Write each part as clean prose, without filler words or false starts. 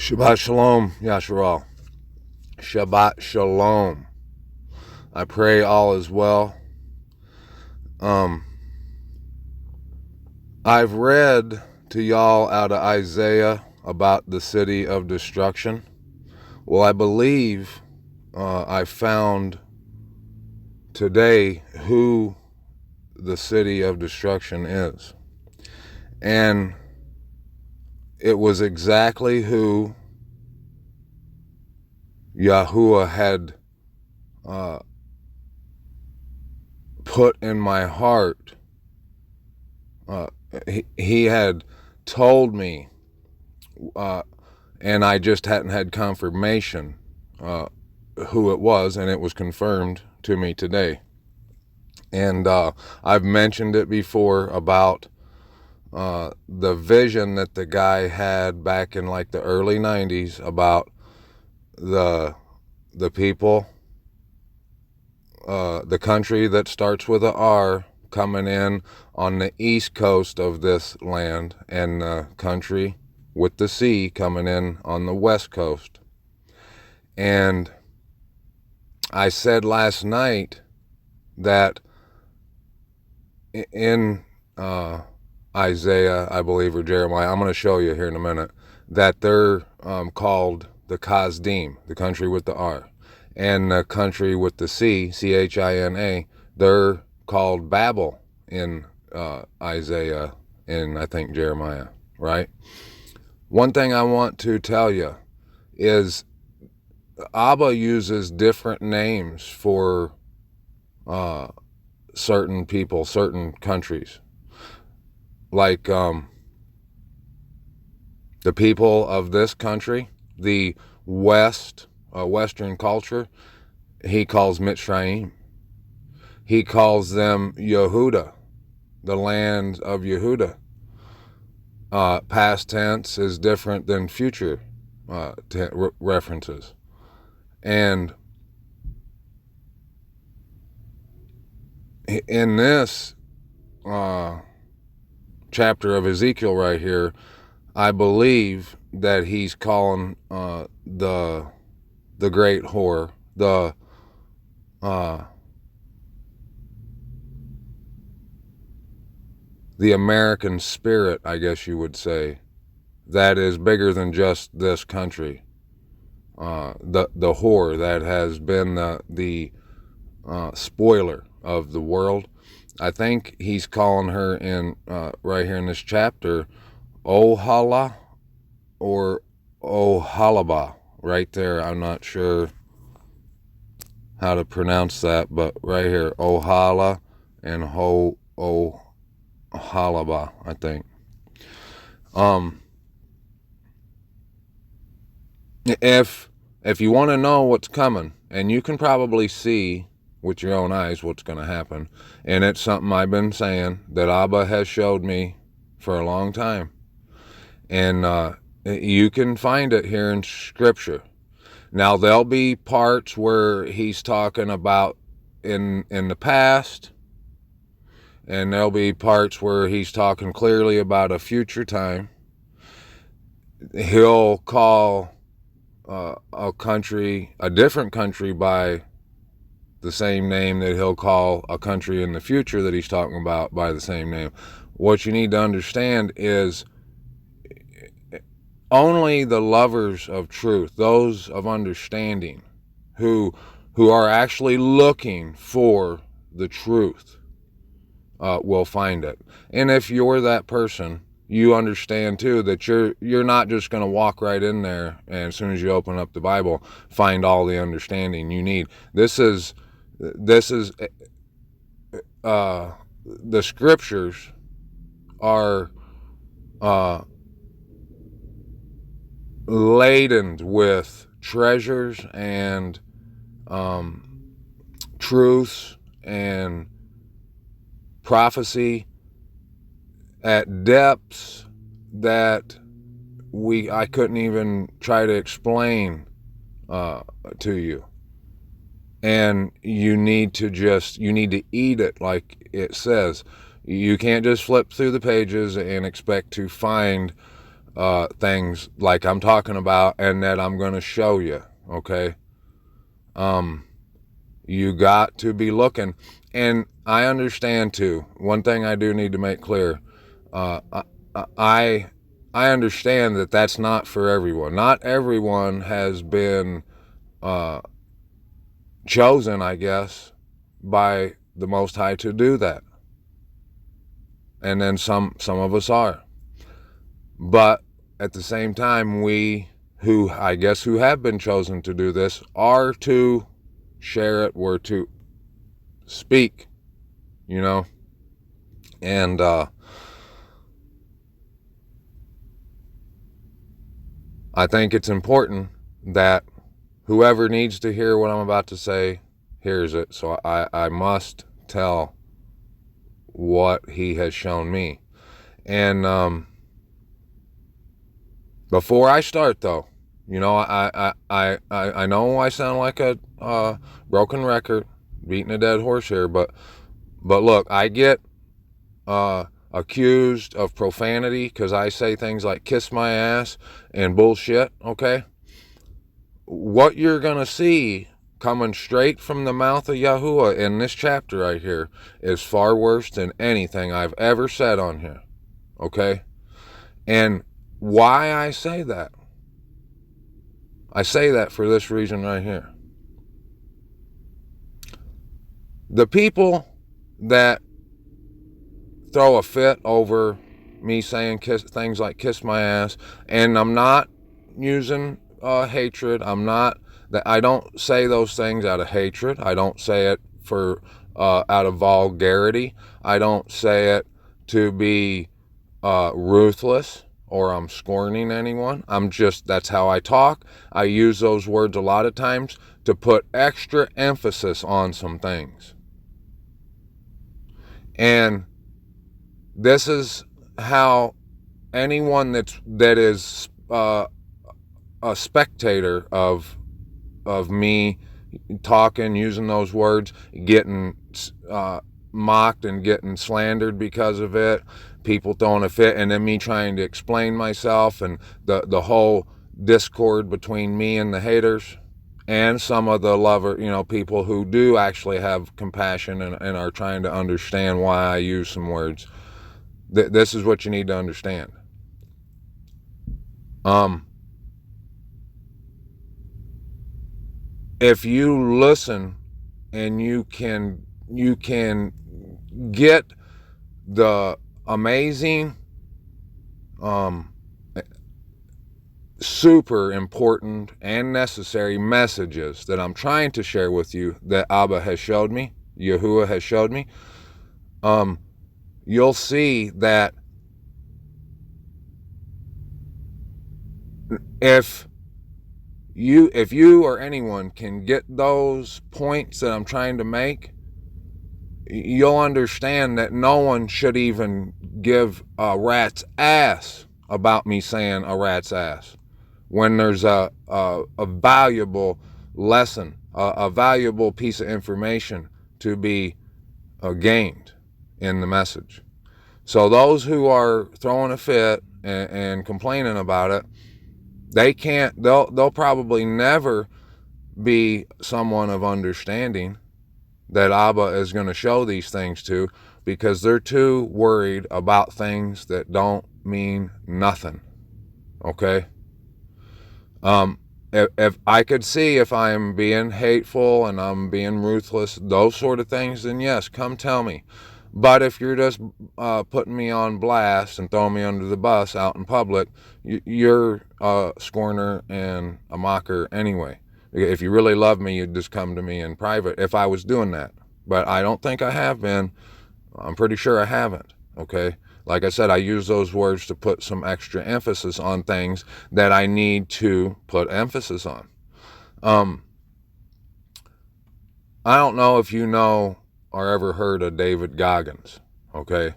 Shabbat Shalom, Yasharal. Shabbat Shalom. I pray all is well. I've read to y'all out of Isaiah about the city of destruction. Well, I believe I found today who the city of destruction is. And it was exactly who Yahuwah had put in my heart. He had told me, and I just hadn't had confirmation who it was, and it was confirmed to me today. And I've mentioned it before about the vision that the guy had back in like the early 90s about the people, the country that starts with a R coming in on the east coast of this land, and the country with the C coming in on the west coast. And I said last night that in Isaiah, I believe, or Jeremiah, I'm going to show you here in a minute, that they're called the Kasdim, the country with the R, and the country with the C, China, they're called Babel in Isaiah and I think Jeremiah, right? One thing I want to tell you is Abba uses different names for certain people, certain countries. Like the people of this country, the Western culture, he calls Mitzrayim. He calls them Yehuda, the land of Yehuda. Past tense is different than future references. And in this chapter of Ezekiel right here, I believe that he's calling the great whore, the American spirit, I guess you would say, that is bigger than just this country. The whore that has been the spoiler of the world. I think he's calling her in right here in this chapter, Ohala or Ohalaba, right there. I'm not sure how to pronounce that, but right here, Ohala and Ohalaba, I think. If you want to know what's coming, and you can probably see with your own eyes what's going to happen, and it's something I've been saying that Abba has showed me for a long time, and you can find it here in Scripture. Now, there'll be parts where he's talking about in the past, and there'll be parts where he's talking clearly about a future time. He'll call a country, a different country, by the same name that he'll call a country in the future that he's talking about by the same name. What you need to understand is only the lovers of truth, those of understanding, who are actually looking for the truth, will find it. And if you're that person, you understand too that you're not just going to walk right in there and as soon as you open up the Bible find all the understanding you need. This is the scriptures are laden with treasures and truths and prophecy at depths that I couldn't even try to explain to you. And you need to eat it, like it says. You can't just flip through the pages and expect to find things like I'm talking about and that I'm going to show you, okay? You got to be looking. And I understand too. One thing I do need to make clear, uh, I I understand that that's not for everyone. Not everyone has been chosen, I guess, by the Most High to do that. And then some of us are. But at the same time, we who I guess who have been chosen to do this are to share it, we're to speak, you know. And I think it's important that whoever needs to hear what I'm about to say hears it. So I must tell what he has shown me. And before I start, though, you know, I know I sound like a broken record, beating a dead horse here, but look, I get accused of profanity because I say things like "kiss my ass" and bullshit. Okay, what you're gonna see coming straight from the mouth of Yahuwah in this chapter right here is far worse than anything I've ever said on here. Okay, and why I say that? I say that for this reason right here. The people that throw a fit over me saying things like "kiss my ass," and I'm not using hatred. I don't say those things out of hatred. I don't say it for out of vulgarity. I don't say it to be ruthless or I'm scorning anyone. That's how I talk. I use those words a lot of times to put extra emphasis on some things. And this is how anyone that is a spectator of me talking, using those words, getting mocked and getting slandered because of it, people throwing a fit, and then me trying to explain myself, and the whole discord between me and the haters and some of the people who do actually have compassion and are trying to understand why I use some words. This is what you need to understand. If you listen and you can get the amazing, super important and necessary messages that I'm trying to share with you that Abba has showed me, Yahuwah has showed me, you'll see that if you or anyone can get those points that I'm trying to make, you'll understand that no one should even give a rat's ass about me saying a rat's ass when there's a valuable lesson, a valuable piece of information to be gained in the message. So those who are throwing a fit and complaining about it, they'll probably never be someone of understanding that Abba is going to show these things to, because they're too worried about things that don't mean nothing. Okay? If I could see if I'm being hateful and I'm being ruthless, those sort of things, then yes, come tell me. But if you're just putting me on blast and throwing me under the bus out in public, you're a scorner and a mocker anyway. If you really love me, you'd just come to me in private if I was doing that. But I don't think I have been. I'm pretty sure I haven't, okay? Like I said, I use those words to put some extra emphasis on things that I need to put emphasis on. I don't know if you know or ever heard of David Goggins, okay?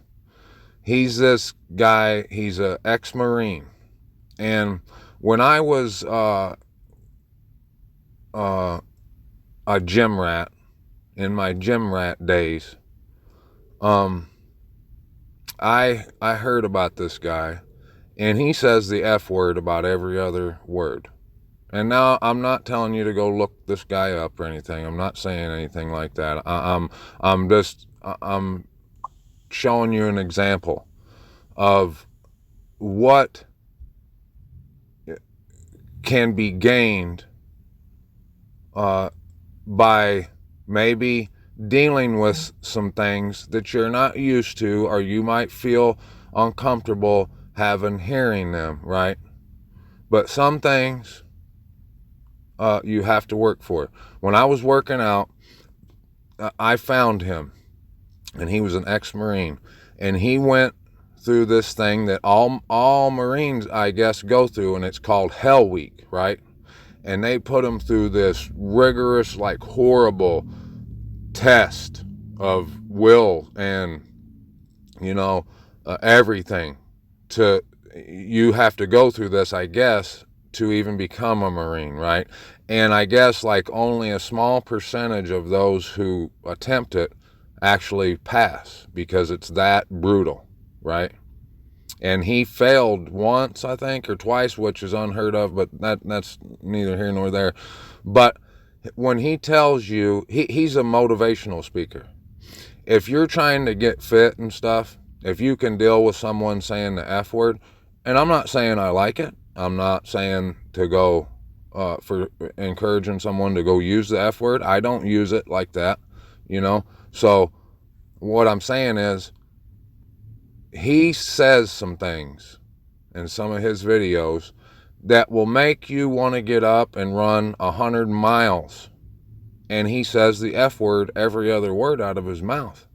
He's this guy, he's an ex-Marine. And when I was a gym rat, in my gym rat days, I heard about this guy, and he says the F word about every other word. And now I'm not telling you to go look this guy up or anything. I'm not saying anything like that. I'm showing you an example of what can be gained by maybe dealing with some things that you're not used to, or you might feel uncomfortable hearing them, right? But some things you have to work for. When I was working out, I found him, and he was an ex-Marine, and he went through this thing that all Marines, I guess, go through, and it's called Hell Week, right? And they put him through this rigorous, like, horrible test of will and, everything. You have to go through this, I guess, to even become a Marine, right? And I guess like only a small percentage of those who attempt it actually pass, because it's that brutal, right? And he failed once, I think, or twice, which is unheard of, but that's neither here nor there. But when he tells you, he's a motivational speaker. If you're trying to get fit and stuff, if you can deal with someone saying the F word, and I'm not saying I like it, I'm not saying to go for encouraging someone to go use the F word. I don't use it like that, So what I'm saying is, he says some things in some of his videos that will make you want to get up and run 100 miles. And he says the F word every other word out of his mouth.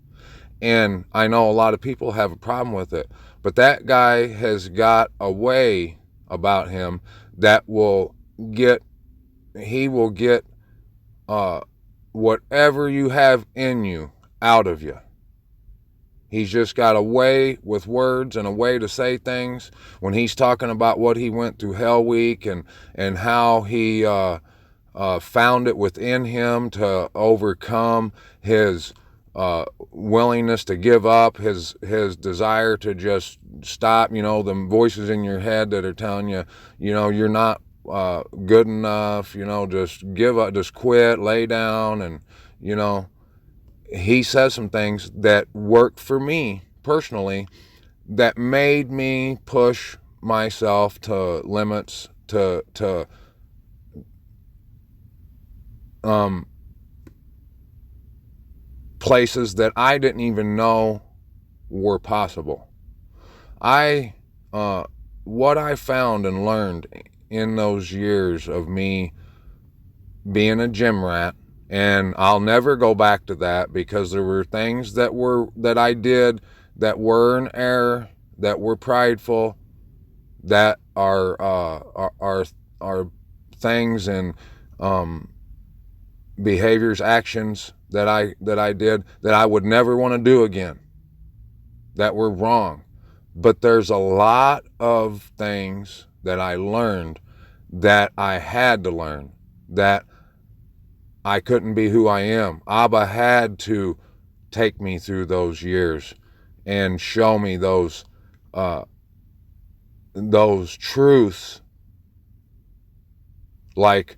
And I know a lot of people have a problem with it, but that guy has got a way about him that he will get whatever you have in you out of you. He's just got a way with words and a way to say things. When he's talking about what he went through Hell Week and how he found it within him to overcome his willingness to give up, his desire to just stop, the voices in your head that are telling you, you're not good enough, just give up, just quit, lay down, and, he says some things that worked for me personally that made me push myself to limits, to places that I didn't even know were possible. What I found and learned in those years of me being a gym rat, and I'll never go back to that, because there were things that I did that were an error, that were prideful, that are things and behaviors, actions that I did that I would never want to do again, that were wrong. But there's a lot of things that I learned that I had to learn, that I couldn't be who I am. Abba had to take me through those years and show me those truths, like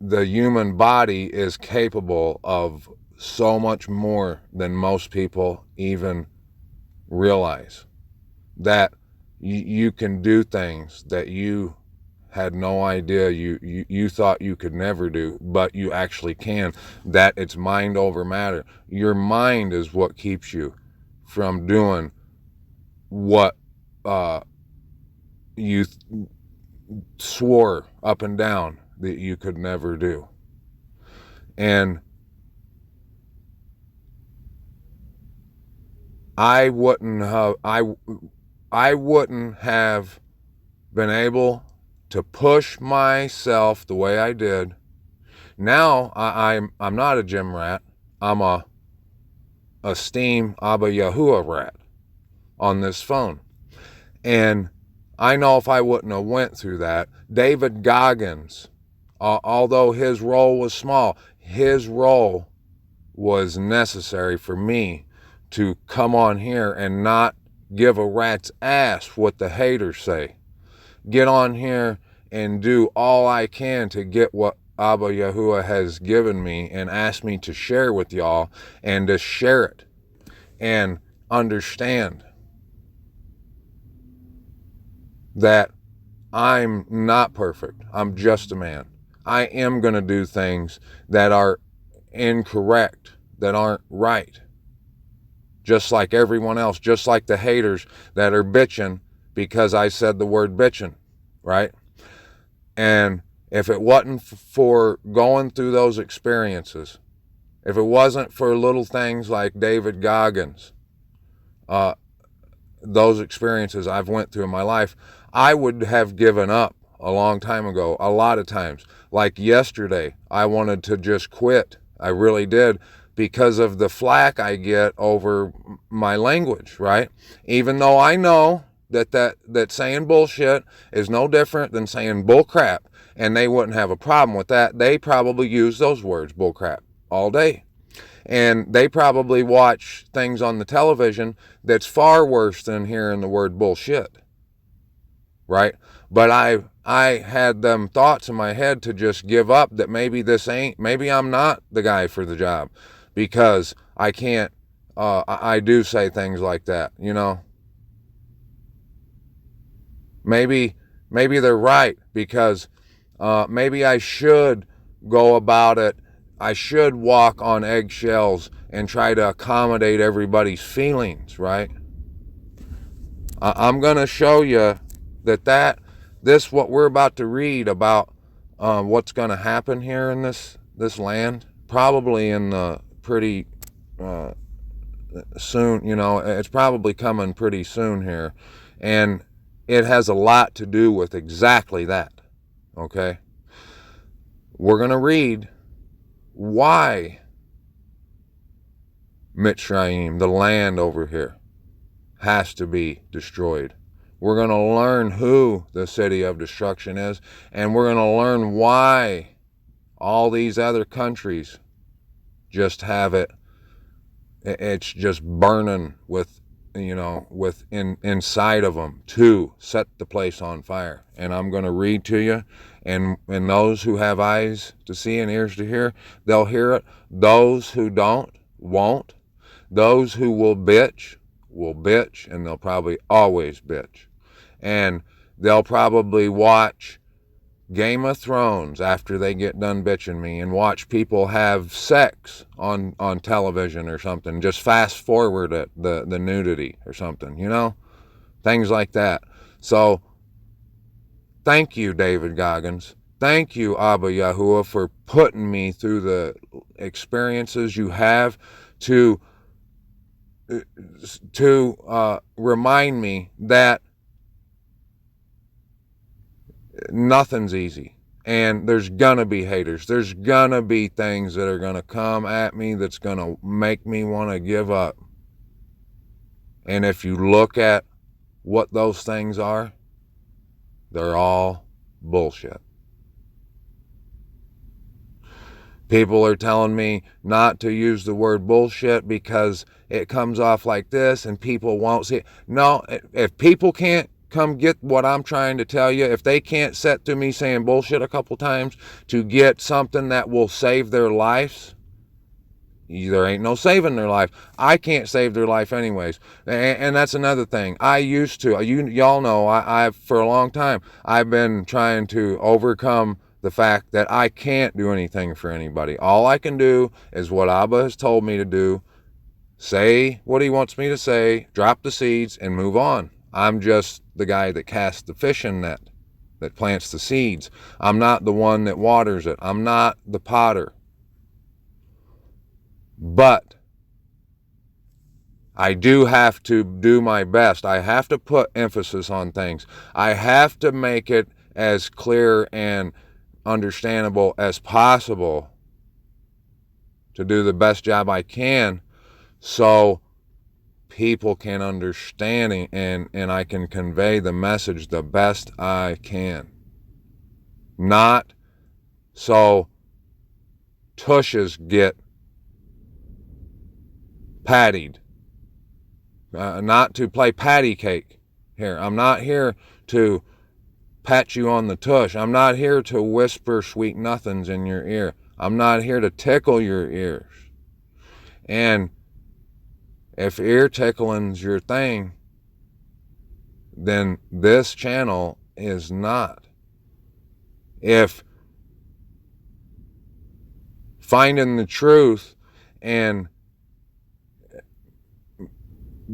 the human body is capable of so much more than most people even realize, that you can do things that you had no idea you thought you could never do, but you actually can. That it's mind over matter. Your mind is what keeps you from doing what you swore up and down that you could never do. And I wouldn't have been able to push myself the way I did. Now I'm not a gym rat. I'm a steam Abba Yahuwah rat on this phone. And I know if I wouldn't have went through that, David Goggins, although his role was small, his role was necessary for me to come on here and not give a rat's ass what the haters say. Get on here and do all I can to get what Abba Yahuwah has given me and asked me to share with y'all, and to share it and understand that I'm not perfect. I'm just a man. I am going to do things that are incorrect, that aren't right. Just like everyone else, just like the haters that are bitching because I said the word bitching, right? And if it wasn't for going through those experiences, if it wasn't for little things like David Goggins, those experiences I've went through in my life, I would have given up a long time ago, a lot of times. Like yesterday, I wanted to just quit. I really did, because of the flack I get over my language, right? Even though I know that saying bullshit is no different than saying bullcrap, and they wouldn't have a problem with that. They probably use those words, bullcrap, all day. And they probably watch things on the television that's far worse than hearing the word bullshit, right? But I had them thoughts in my head to just give up, that maybe I'm not the guy for the job, because I can't, I do say things like that, you know. Maybe they're right, because maybe I should go about it. I should walk on eggshells and try to accommodate everybody's feelings, right? I'm going to show you this what we're about to read about, what's going to happen here in this land, probably in pretty soon, you know, it's probably coming pretty soon here. And it has a lot to do with exactly that, okay? We're going to read why Mitzrayim, the land over here, has to be destroyed. We're going to learn who the city of destruction is, and we're going to learn why all these other countries just have it's just burning with, you know, inside of them to set the place on fire. And I'm going to read to you, and those who have eyes to see and ears to hear, they'll hear it. Those who don't, won't. Those who will bitch, and they'll probably always bitch. And they'll probably watch Game of Thrones after they get done bitching me, and watch people have sex on television or something. Just fast forward it, the nudity or something, you know? Things like that. So, thank you, David Goggins. Thank you, Abba Yahuwah, for putting me through the experiences you have to remind me that nothing's easy, and there's gonna be haters. There's gonna be things that are gonna come at me that's gonna make me want to give up. And if you look at what those things are, they're all bullshit. People are telling me not to use the word bullshit because it comes off like this and people won't see it. No, if people can't come get what I'm trying to tell you, if they can't sit through me saying bullshit a couple times to get something that will save their lives, there ain't no saving their life. I can't save their life anyways. And that's another thing. I used to, y'all know, I've for a long time, I've been trying to overcome the fact that I can't do anything for anybody. All I can do is what Abba has told me to do. Say what he wants me to say, drop the seeds, and move on. I'm just the guy that casts the fishing net, that plants the seeds. I'm not the one that waters it. I'm not the potter. But I do have to do my best. I have to put emphasis on things. I have to make it as clear and understandable as possible to do the best job I can, so people can understand and I can convey the message the best I can. Not so tushes get pattied not to play patty cake here. I'm not here to pat you on the tush. I'm not here to whisper sweet nothings in your ear. I'm not here to tickle your ears. And if ear tickling's your thing, then this channel is not. If finding the truth and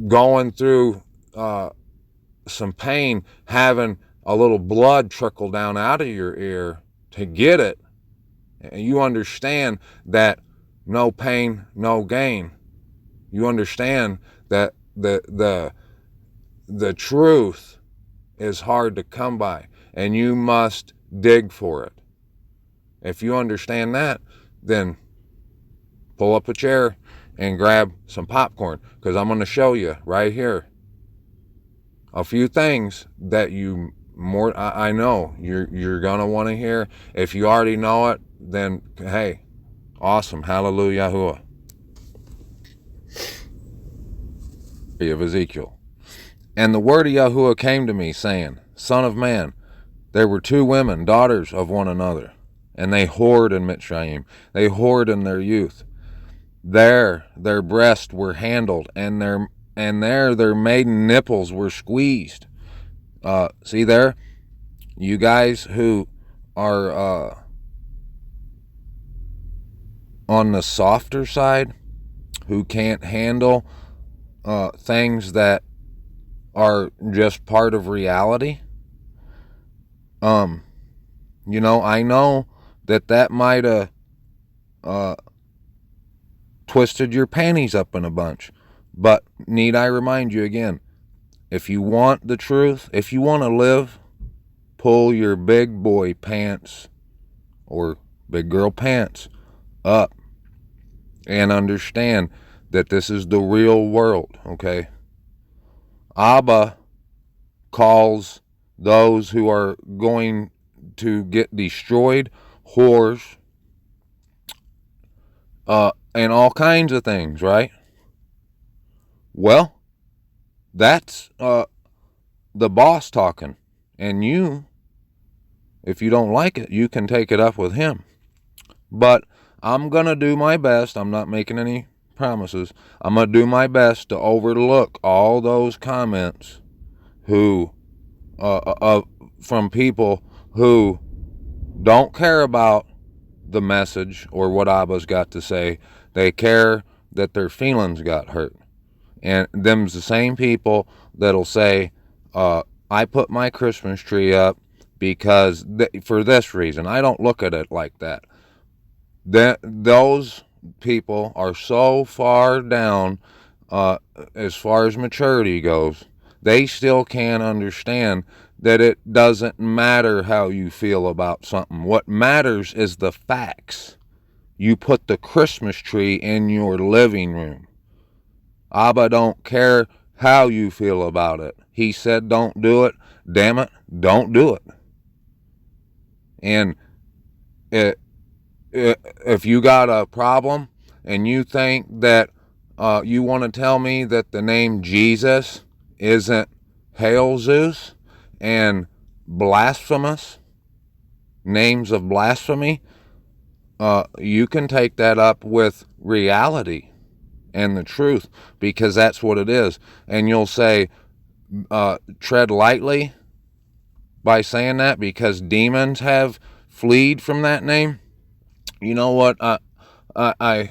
going through some pain, having a little blood trickle down out of your ear to get it, and you understand that no pain, no gain. You understand that the truth is hard to come by, and you must dig for it. If you understand that, then pull up a chair and grab some popcorn, because I'm going to show you right here a few things that I know you're going to want to hear. If you already know it, then hey, awesome, hallelujah. Of Ezekiel. And the word of Yahuwah came to me, saying, Son of man, there were two women, daughters of one another, and they whored in Mitzrayim. They whored in their youth. There their breasts were handled, and there their maiden nipples were squeezed. See there, you guys who are on the softer side, who can't handle things that are just part of reality. I know that might have twisted your panties up in a bunch. But need I remind you again, if you want the truth, if you want to live, pull your big boy pants or big girl pants up and understand that this is the real world, okay? Abba calls those who are going to get destroyed whores, and all kinds of things, right? Well, that's the boss talking. And you, if you don't like it, you can take it up with him. But I'm going to do my best. I'm not making any promises. I'm going to do my best to overlook all those comments who from people who don't care about the message or what Abba's got to say. They care that their feelings got hurt. And them's the same people that'll say, I put my Christmas tree up because for this reason. I don't look at it like that. Those people are so far down as far as maturity goes, they still can't understand that it doesn't matter how you feel about something. What matters is the facts. You put the Christmas tree in your living room. Abba don't care how you feel about it. He said don't do it. Damn it, don't do it. And if you got a problem and you think that you want to tell me that the name Jesus isn't Hail Zeus and blasphemous, names of blasphemy, you can take that up with reality and the truth, because that's what it is. And you'll say, tread lightly by saying that, because demons have fled from that name. You know what? I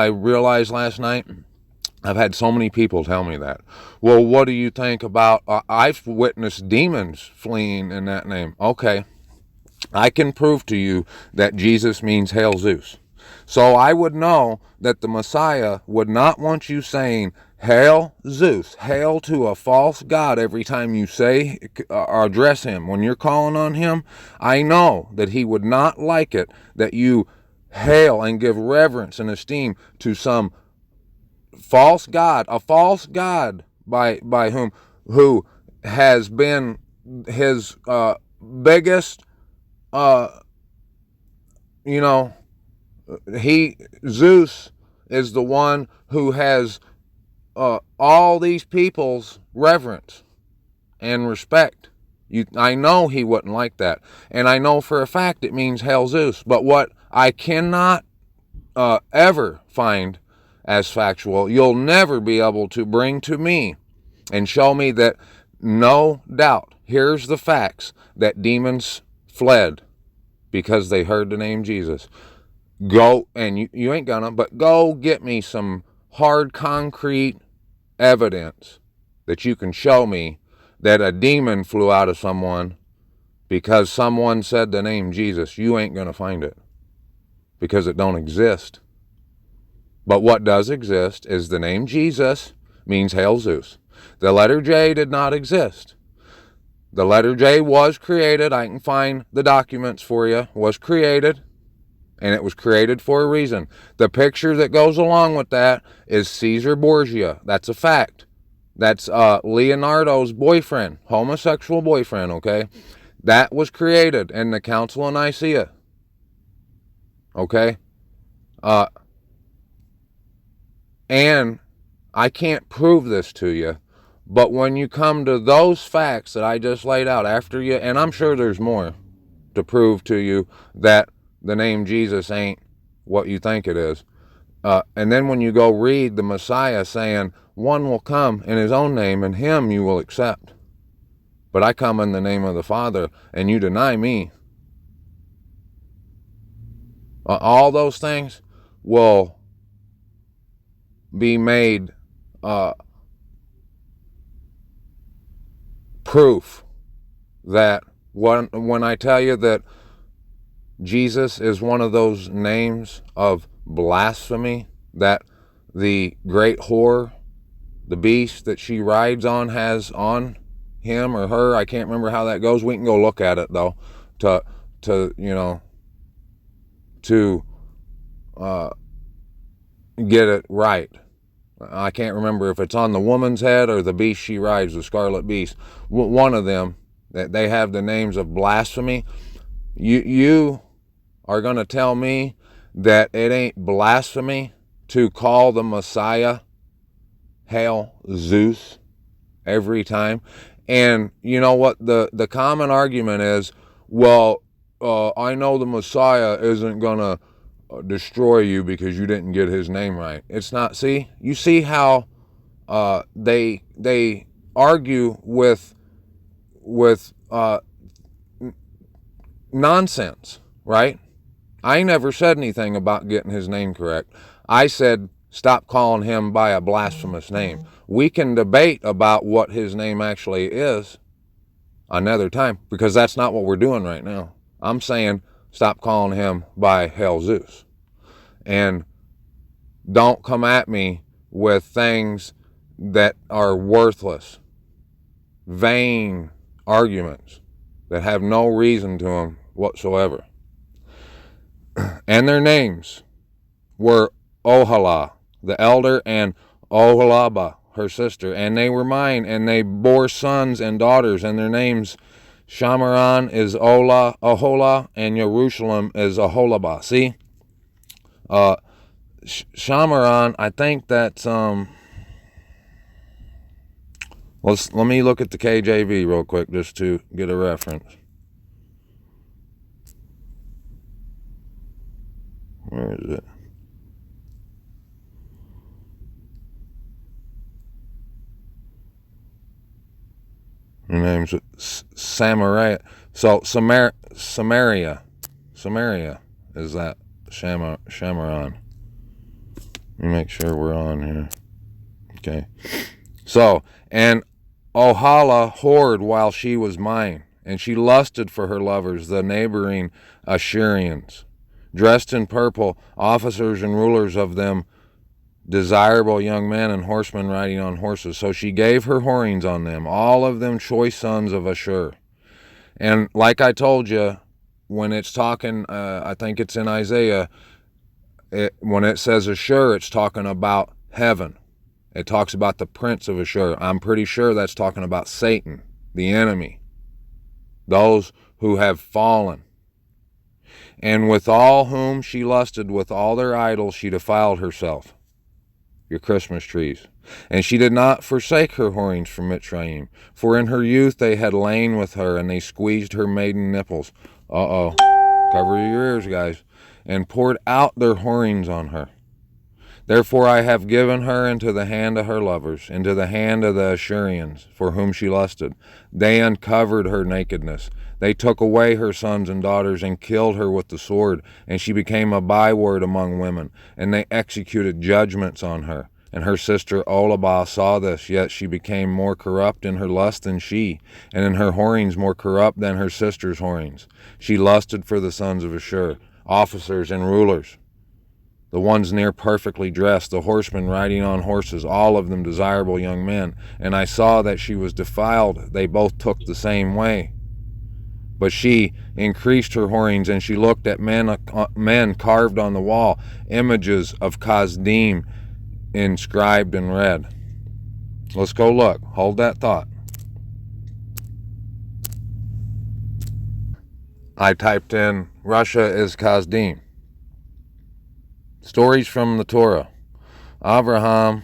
realized last night, I've had so many people tell me that. Well, what do you think about, I've witnessed demons fleeing in that name. Okay, I can prove to you that Jesus means Hail Zeus. So I would know that the Messiah would not want you saying Hail Zeus, hail to a false god every time you say or address him. When you're calling on him, I know that he would not like it that you hail and give reverence and esteem to some false god, a false god by who has been his biggest Zeus is the one who has all these people's reverence and respect. I know he wouldn't like that. And I know for a fact it means Hail Zeus. But what I cannot ever find as factual, you'll never be able to bring to me and show me that, no doubt, here's the facts, that demons fled because they heard the name Jesus. Go, and you ain't gonna, but go get me some hard concrete evidence that you can show me that a demon flew out of someone because someone said the name Jesus. You ain't gonna find it, because it don't exist. But what does exist is the name Jesus means Hail Zeus. The letter J did not exist. The letter J was created. I can find the documents for you. Was created, and it was created for a reason. The picture that goes along with that is Caesar Borgia. That's a fact. That's Leonardo's boyfriend, homosexual boyfriend, okay? That was created in the Council of Nicaea. Okay? And I can't prove this to you, but when you come to those facts that I just laid out after you, and I'm sure there's more to prove to you that the name Jesus ain't what you think it is. And then when you go read the Messiah saying, one will come in his own name, and him you will accept. But I come in the name of the Father, and you deny me. All those things will be made proof that when I tell you that Jesus is one of those names of blasphemy, that the great whore, the beast that she rides on, has on him or her. I can't remember how that goes. We can go look at it though, to get it right. I can't remember if it's on the woman's head or the beast she rides, the scarlet beast. One of them, that they have the names of blasphemy. You are going to tell me that it ain't blasphemy to call the Messiah Hail Zeus every time? And you know what the common argument is? Well, I know the Messiah isn't going to destroy you because you didn't get his name right. It's not. See, you see how they argue with nonsense, right? I never said anything about getting his name correct. I said stop calling him by a blasphemous name. We can debate about what his name actually is another time, because that's not what we're doing right now. I'm saying stop calling him by Hail Zeus. And don't come at me with things that are worthless, vain arguments that have no reason to them whatsoever. And their names were Ohala, the elder, and Oholabah, her sister. And they were mine, and they bore sons and daughters, and their names, Shamaran is Aholah, and Jerusalem is Aholabah. See? Shamaran, I think that's, let me look at the KJV real quick just to get a reference. Where is it? Her name's Samaria. So Samaria is that Shamaran. Let me make sure we're on here. Okay. So, and Ohala whored while she was mine, and she lusted for her lovers, the neighboring Assyrians. Dressed in purple, officers and rulers of them, desirable young men and horsemen riding on horses. So she gave her whorings on them, all of them choice sons of Ashur. And like I told you, when it's talking, I think it's in Isaiah, when it says Ashur, it's talking about heaven. It talks about the prince of Ashur. I'm pretty sure that's talking about Satan, the enemy, those who have fallen. And with all whom she lusted, with all their idols, she defiled herself. your Christmas trees. And she did not forsake her whorings from Mitzrayim, for in her youth they had lain with her, and they squeezed her maiden nipples. Cover your ears, guys. And poured out their whorings on her. Therefore I have given her into the hand of her lovers, into the hand of the Ashurians, for whom she lusted. They uncovered her nakedness. They took away her sons and daughters and killed her with the sword, and she became a byword among women, and they executed judgments on her. And her sister Olabah saw this, yet she became more corrupt in her lust than she, and in her whorings more corrupt than her sister's whorings. She lusted for the sons of Ashur, officers and rulers, the ones near perfectly dressed, the horsemen riding on horses, all of them desirable young men. And I saw that she was defiled. They both took the same way. But she increased her whorings, and she looked at men carved on the wall, images of Kasdim inscribed in red. Let's go look. Hold that thought. I typed in Russia is Kasdim. Stories from the Torah. Avraham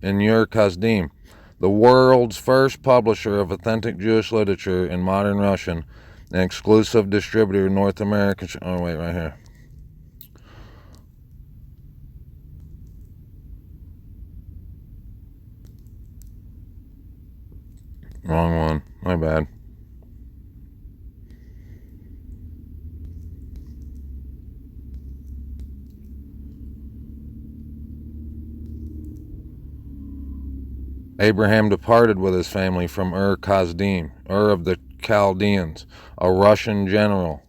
and Ur Kasdim, the world's first publisher of authentic Jewish literature in modern Russian, an exclusive distributor in North America. Oh, wait, right here. Wrong one. My bad. Abraham departed with his family from Ur Kasdim, Ur of the Chaldeans, a Russian general.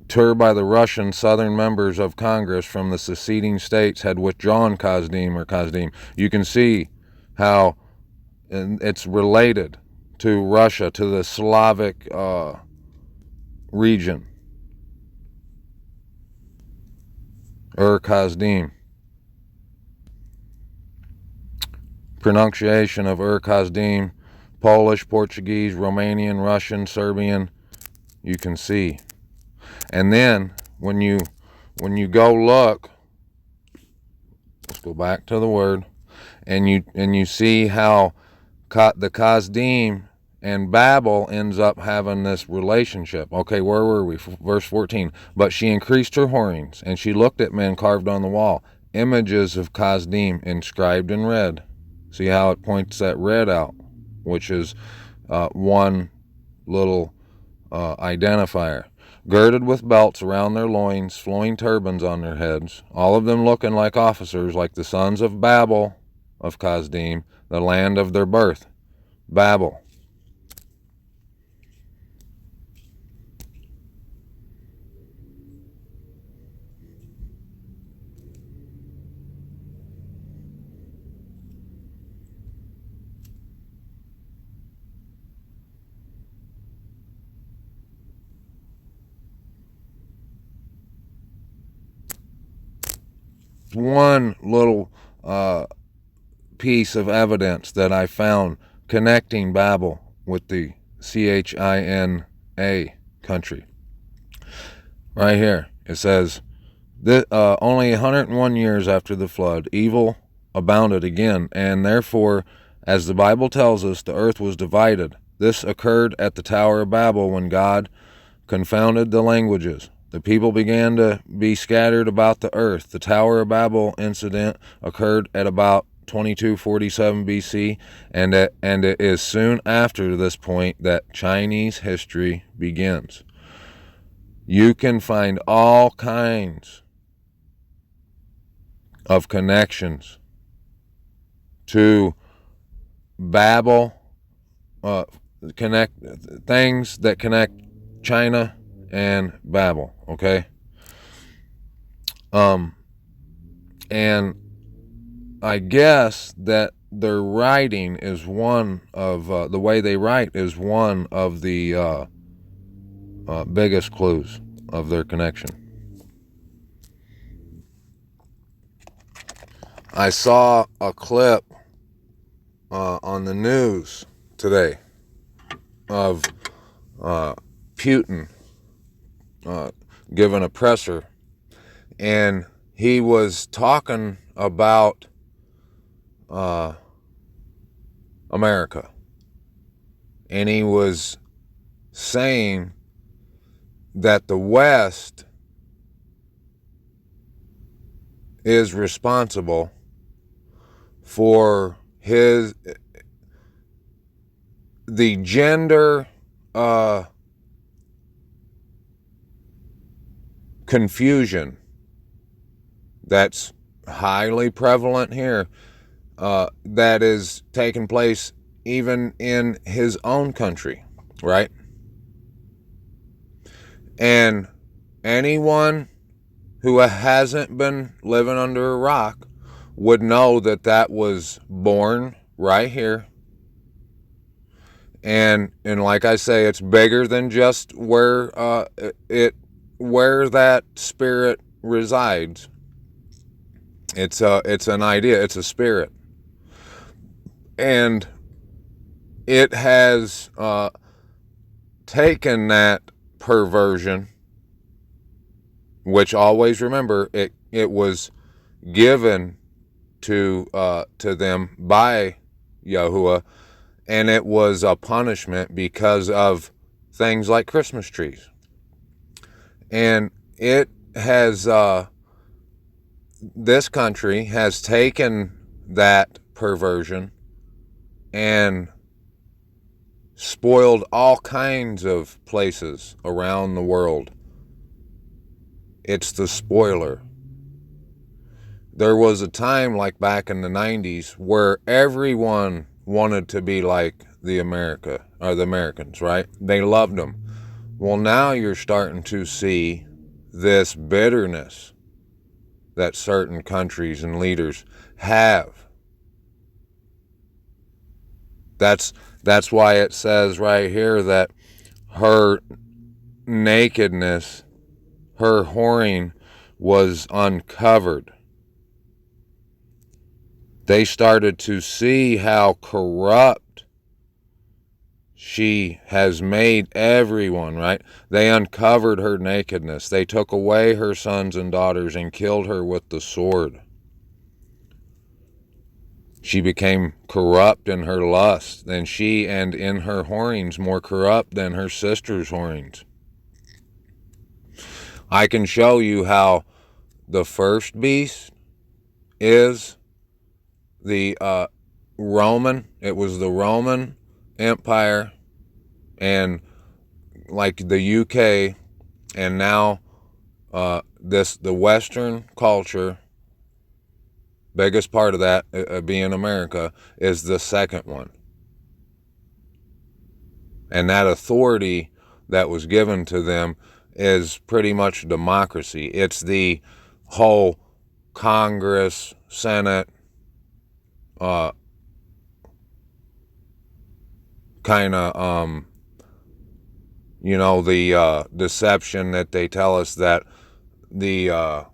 Tour by the Russian southern members of Congress from the seceding states had withdrawn Kasdim or Kasdim. You can see how it's related to Russia, to the Slavic region. Ur Kasdim. Pronunciation of Ur Kasdim, Polish, Portuguese, Romanian, Russian, Serbian. You can see. And then when you go look, let's go back to the word, and you see how the Kasdim and Babel ends up having this relationship. Okay, where were we? Verse 14. But she increased her whorings, and she looked at men carved on the wall, images of Kasdim inscribed in red. See how it points that red out, which is one little identifier. Girded with belts around their loins, flowing turbans on their heads, all of them looking like officers, like the sons of Babel of Kasdim, the land of their birth. Babel. One little piece of evidence that I found connecting Babel with the China country. Right here, it says, only 101 years after the flood, evil abounded again, and therefore, as the Bible tells us, the earth was divided. This occurred at the Tower of Babel when God confounded the languages. The people began to be scattered about the earth. The Tower of Babel incident occurred at about 2247 BC, and it is soon after this point that Chinese history begins. You can find all kinds of connections to Babel, things that connect China and Babel, okay? And I guess that their writing is one of, the way they write is one of the biggest clues of their connection. I saw a clip on the news today of Putin giving a presser, and he was talking about America, and he was saying that the West is responsible for the gender confusion that's highly prevalent here, that is taking place even in his own country, right? And anyone who hasn't been living under a rock would know that that was born right here. And like I say, it's bigger than just where that spirit resides. It's an idea, it's a spirit. And it has taken that perversion, which, always remember, it was given to them by Yahuwah, and it was a punishment because of things like Christmas trees. And it has this country has taken that perversion and spoiled all kinds of places around the world. It's the spoiler. There was a time, like back in the 90s, where everyone wanted to be like the Americans, right? They loved them. Well, now you're starting to see this bitterness that certain countries and leaders have. That's why it says right here that her nakedness, her whoring, was uncovered. They started to see how corrupt she has made everyone, right? They uncovered her nakedness. They took away her sons and daughters and killed her with the sword. She became corrupt in her lust, and in her whorings more corrupt than her sister's whorings. I can show you how the first beast is the Roman. It was the Roman Empire, and like the UK, and now the Western culture, biggest part of that being America, is the second one. And that authority that was given to them is pretty much democracy. It's the whole Congress, Senate, kind of, the deception that they tell us that the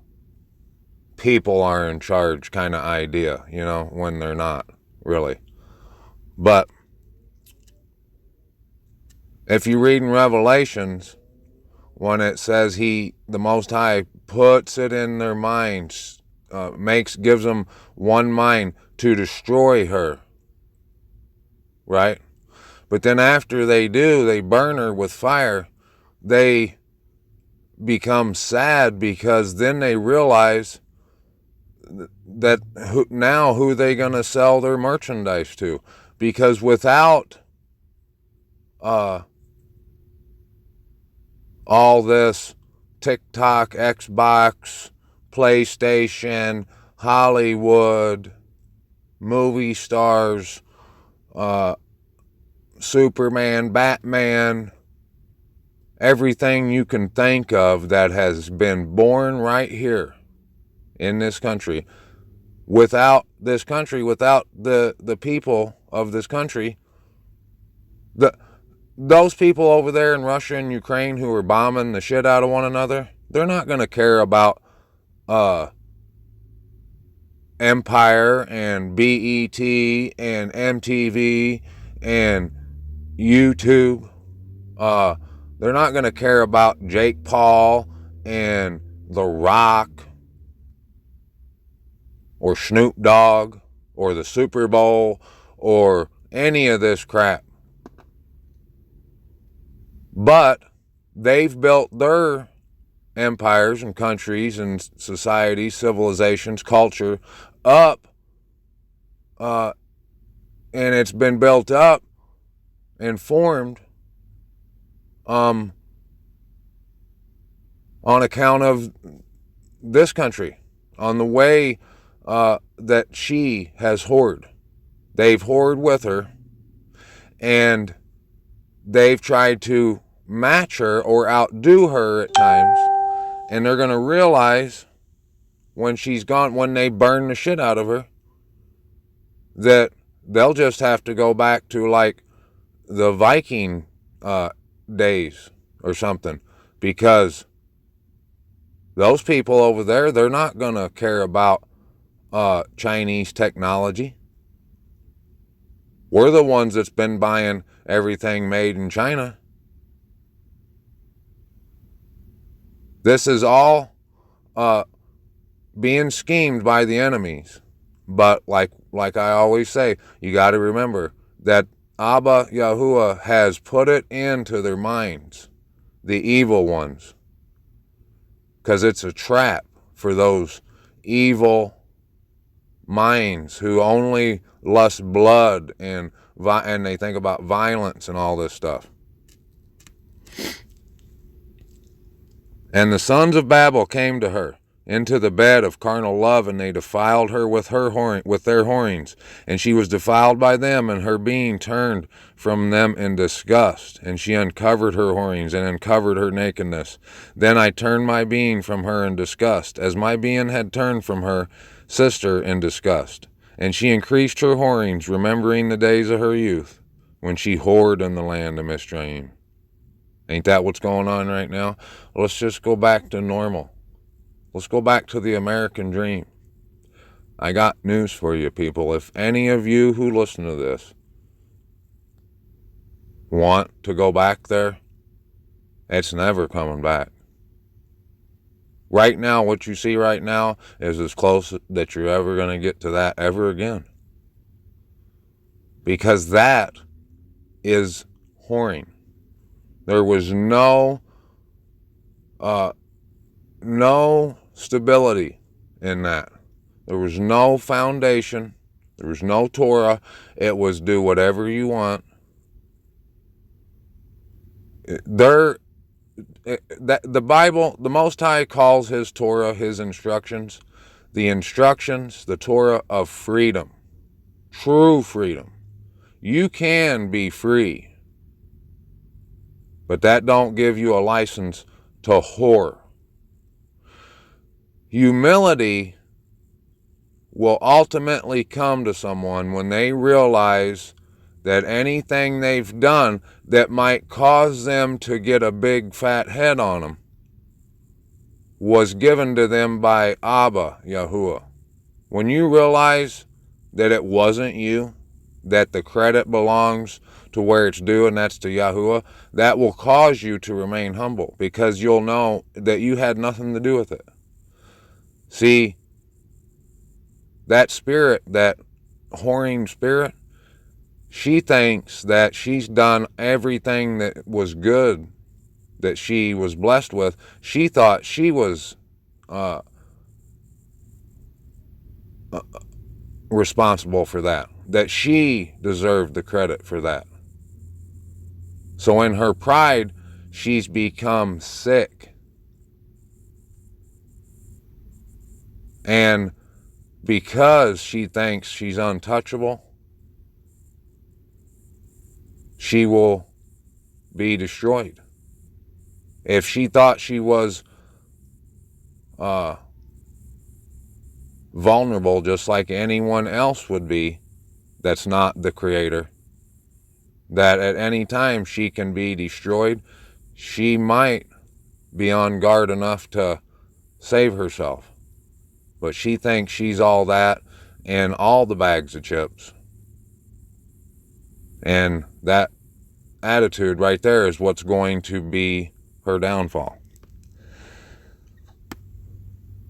people are in charge kind of idea, when they're not really. But if you read in Revelations, when it says the Most High puts it in their minds, gives them one mind to destroy her, right? But then after they burn her with fire. They become sad because then they realize that who they going to sell their merchandise to? Because without all this TikTok, Xbox, PlayStation, Hollywood, movie stars, Superman, Batman, everything you can think of that has been born right here in this country. Without this country, without the people of this country, those people over there in Russia and Ukraine who are bombing the shit out of one another, they're not going to care about Empire and BET and MTV and YouTube. They're not going to care about Jake Paul and The Rock or Snoop Dogg or the Super Bowl or any of this crap. But they've built their empires and countries and societies, civilizations, culture up, and it's been built up and formed on account of this country, on the way that she has whored. They've whored with her, and they've tried to match her or outdo her at times, and they're going to realize when she's gone, when they burn the shit out of her, that they'll just have to go back to like the Viking days or something, because those people over there, they're not going to care about Chinese technology. We're the ones that's been buying everything made in China. This is all being schemed by the enemies. But like I always say, you got to remember that Abba Yahuwah has put it into their minds, the evil ones, because it's a trap for those evil minds who only lust blood and they think about violence and all this stuff. And the sons of Babel came to her into the bed of carnal love, and they defiled her with their whorings, and she was defiled by them, and her being turned from them in disgust, and she uncovered her whorings and uncovered her nakedness. Then I turned my being from her in disgust, as my being had turned from her sister in disgust. And she increased her whorings, remembering the days of her youth, when she whored in the land of Mizraim. Ain't that what's going on right now? Let's just go back to normal. Let's go back to the American dream. I got news for you, people. If any of you who listen to this want to go back there, it's never coming back. Right now, what you see right now is as close that you're ever going to get to that ever again. Because that is whoring. There was no stability in that. There was no foundation. There was no Torah. It was do whatever you want. The Bible, the Most High calls his Torah, his instructions, the Torah of freedom, true freedom. You can be free, but that don't give you a license to whore. Humility will ultimately come to someone when they realize that anything they've done that might cause them to get a big fat head on them was given to them by Abba Yahuwah. When you realize that it wasn't you, that the credit belongs to where it's due, and that's to Yahuwah, that will cause you to remain humble, because you'll know that you had nothing to do with it. See, that spirit, that whoring spirit, she thinks that she's done everything that was good, that she was blessed with. She thought she was responsible for that she deserved the credit for that. So in her pride, she's become sick. And because she thinks she's untouchable, she will be destroyed. If she thought she was vulnerable just like anyone else would be that's not the Creator, that at any time she can be destroyed, she might be on guard enough to save herself. But she thinks she's all that and all the bags of chips. And that attitude right there is what's going to be her downfall.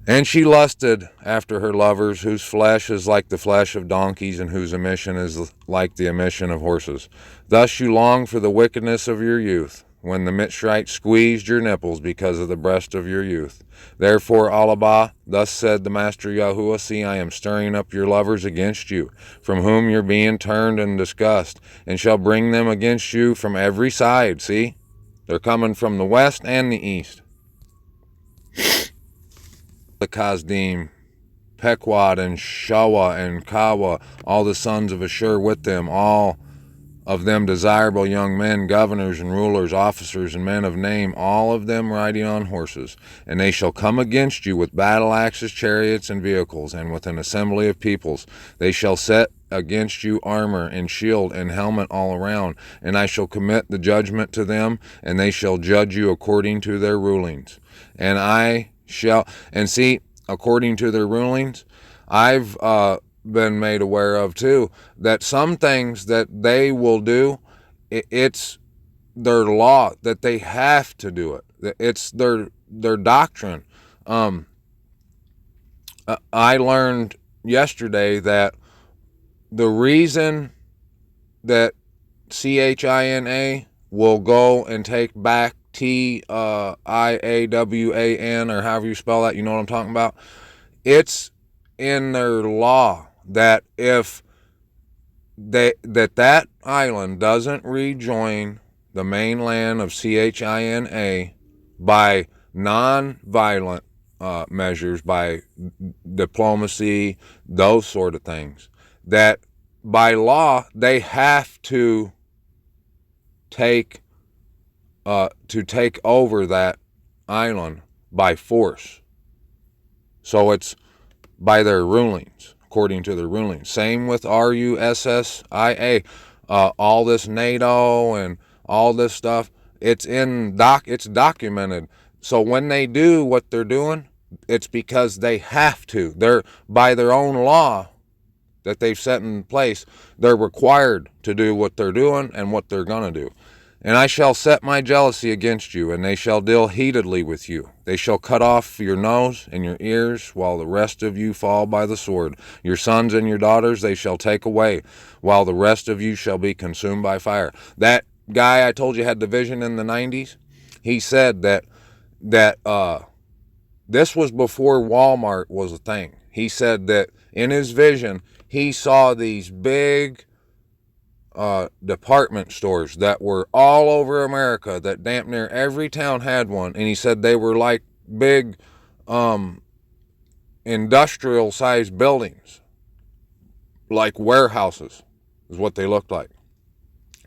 And she lusted after her lovers, whose flesh is like the flesh of donkeys, and whose emission is like the emission of horses. Thus you long for the wickedness of your youth, when the Mitzrite squeezed your nipples because of the breast of your youth. Therefore, Alabah, thus said the Master Yahuwah, see, I am stirring up your lovers against you, from whom you're being turned in disgust, and shall bring them against you from every side. See? They're coming from the west and the east. The Kasdim, Pequod, and Shawa, and Kawa, all the sons of Ashur with them, all of them desirable young men, governors and rulers, officers and men of name, all of them riding on horses. And they shall come against you with battle axes, chariots, and vehicles, and with an assembly of peoples. They shall set against you armor and shield and helmet all around, and I shall commit the judgment to them, and they shall judge you according to their rulings. And I shall, and see, according to their rulings, I've been made aware of too, that some things that they will do, it's their law, that they have to do it. It's their doctrine. I learned yesterday that the reason that CHINA will go and take back TIAWAN, or however you spell that, you know what I'm talking about? It's in their law that if that island doesn't rejoin the mainland of CHINA by non-violent measures, by diplomacy, those sort of things, that by law they have to take over that island by force. So it's by their rulings, according to their rulings. Same with RUSSIA, all this NATO and all this stuff. It's documented. So when they do what they're doing, it's because they have to. They're, by their own law that they've set in place, they're required to do what they're doing and what they're going to do. And I shall set my jealousy against you, and they shall deal heatedly with you. They shall cut off your nose and your ears, while the rest of you fall by the sword. Your sons and your daughters they shall take away, while the rest of you shall be consumed by fire. That guy I told you had the vision in the 90s, he said that this was before Walmart was a thing. He said that in his vision, he saw these big department stores that were all over America, that damn near every town had one. And he said they were like big industrial sized buildings, like warehouses is what they looked like.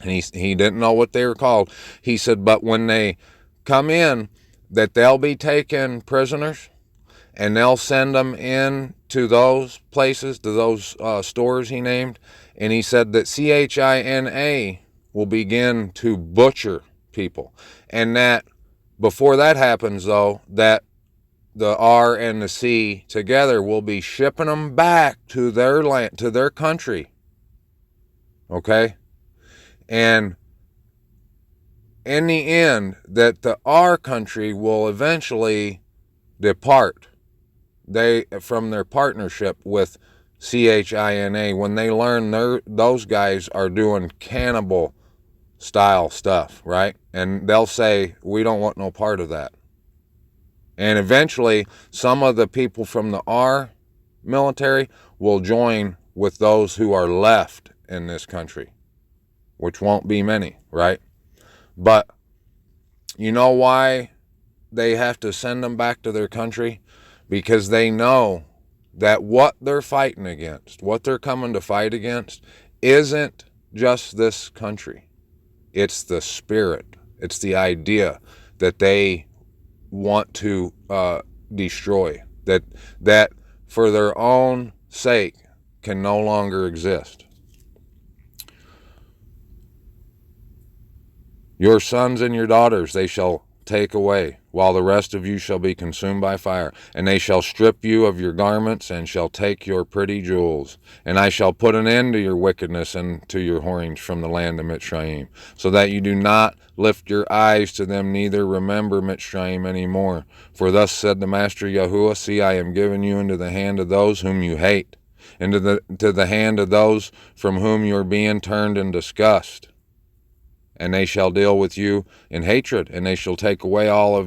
And he didn't know what they were called. He said, but when they come in, that they'll be taken prisoners, and they'll send them in to those places, to those stores he named. And he said that CHINA will begin to butcher people. And that before that happens, though, that the R and the C together will be shipping them back to their land, to their country. Okay? And in the end, that the R country will eventually depart from their partnership with CHINA when they learn those guys are doing cannibal style stuff, right? And they'll say, we don't want no part of that. And eventually, some of the people from the R military will join with those who are left in this country, which won't be many, right? But you know why they have to send them back to their country? Because they know that what they're fighting against, what they're coming to fight against, isn't just this country. It's the spirit. It's the idea that they want to destroy, that for their own sake can no longer exist. Your sons and your daughters, they shall take away, while the rest of you shall be consumed by fire. And they shall strip you of your garments, and shall take your pretty jewels. And I shall put an end to your wickedness and to your whorings from the land of Mitzrayim, so that you do not lift your eyes to them, neither remember Mitzrayim any more. For thus said the Master Yahuwah, see, I am giving you into the hand of those whom you hate, and to the hand of those from whom you are being turned in disgust. And they shall deal with you in hatred, and they shall take away all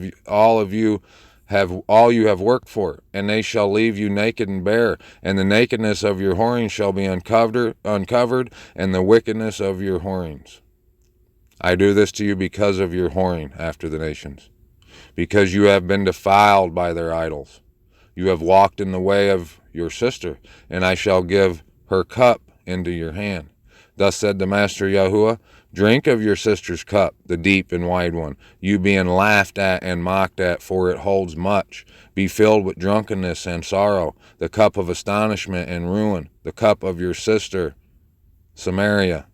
you have worked for, and they shall leave you naked and bare, and the nakedness of your whorings shall be uncovered, and the wickedness of your whorings. I do this to you because of your whoring after the nations, because you have been defiled by their idols. You have walked in the way of your sister, and I shall give her cup into your hand. Thus said the Master Yahuwah, drink of your sister's cup, the deep and wide one, you being laughed at and mocked at, for it holds much. Be filled with drunkenness and sorrow, the cup of astonishment and ruin, the cup of your sister, Samaria.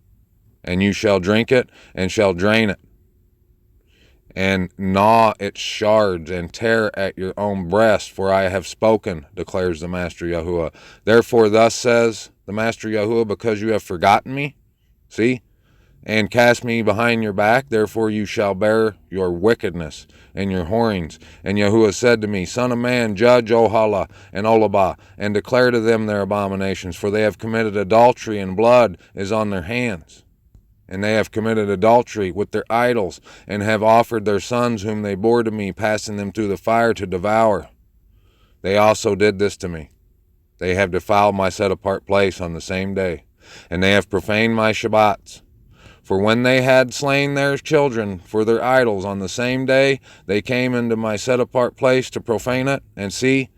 And you shall drink it, and shall drain it, and gnaw its shards, and tear at your own breast, for I have spoken, declares the Master Yahuwah. Therefore thus says the Master Yahuwah, because you have forgotten me, see, and cast me behind your back, therefore you shall bear your wickedness and your whorings. And Yahuwah said to me, Son of man, judge Ohala and Olabah, and declare to them their abominations, for they have committed adultery, and blood is on their hands. And they have committed adultery with their idols, and have offered their sons whom they bore to me, passing them through the fire to devour. They also did this to me. They have defiled my set-apart place on the same day, and they have profaned my Shabbats. For when they had slain their children for their idols on the same day, they came into my set-apart place to profane it. And see,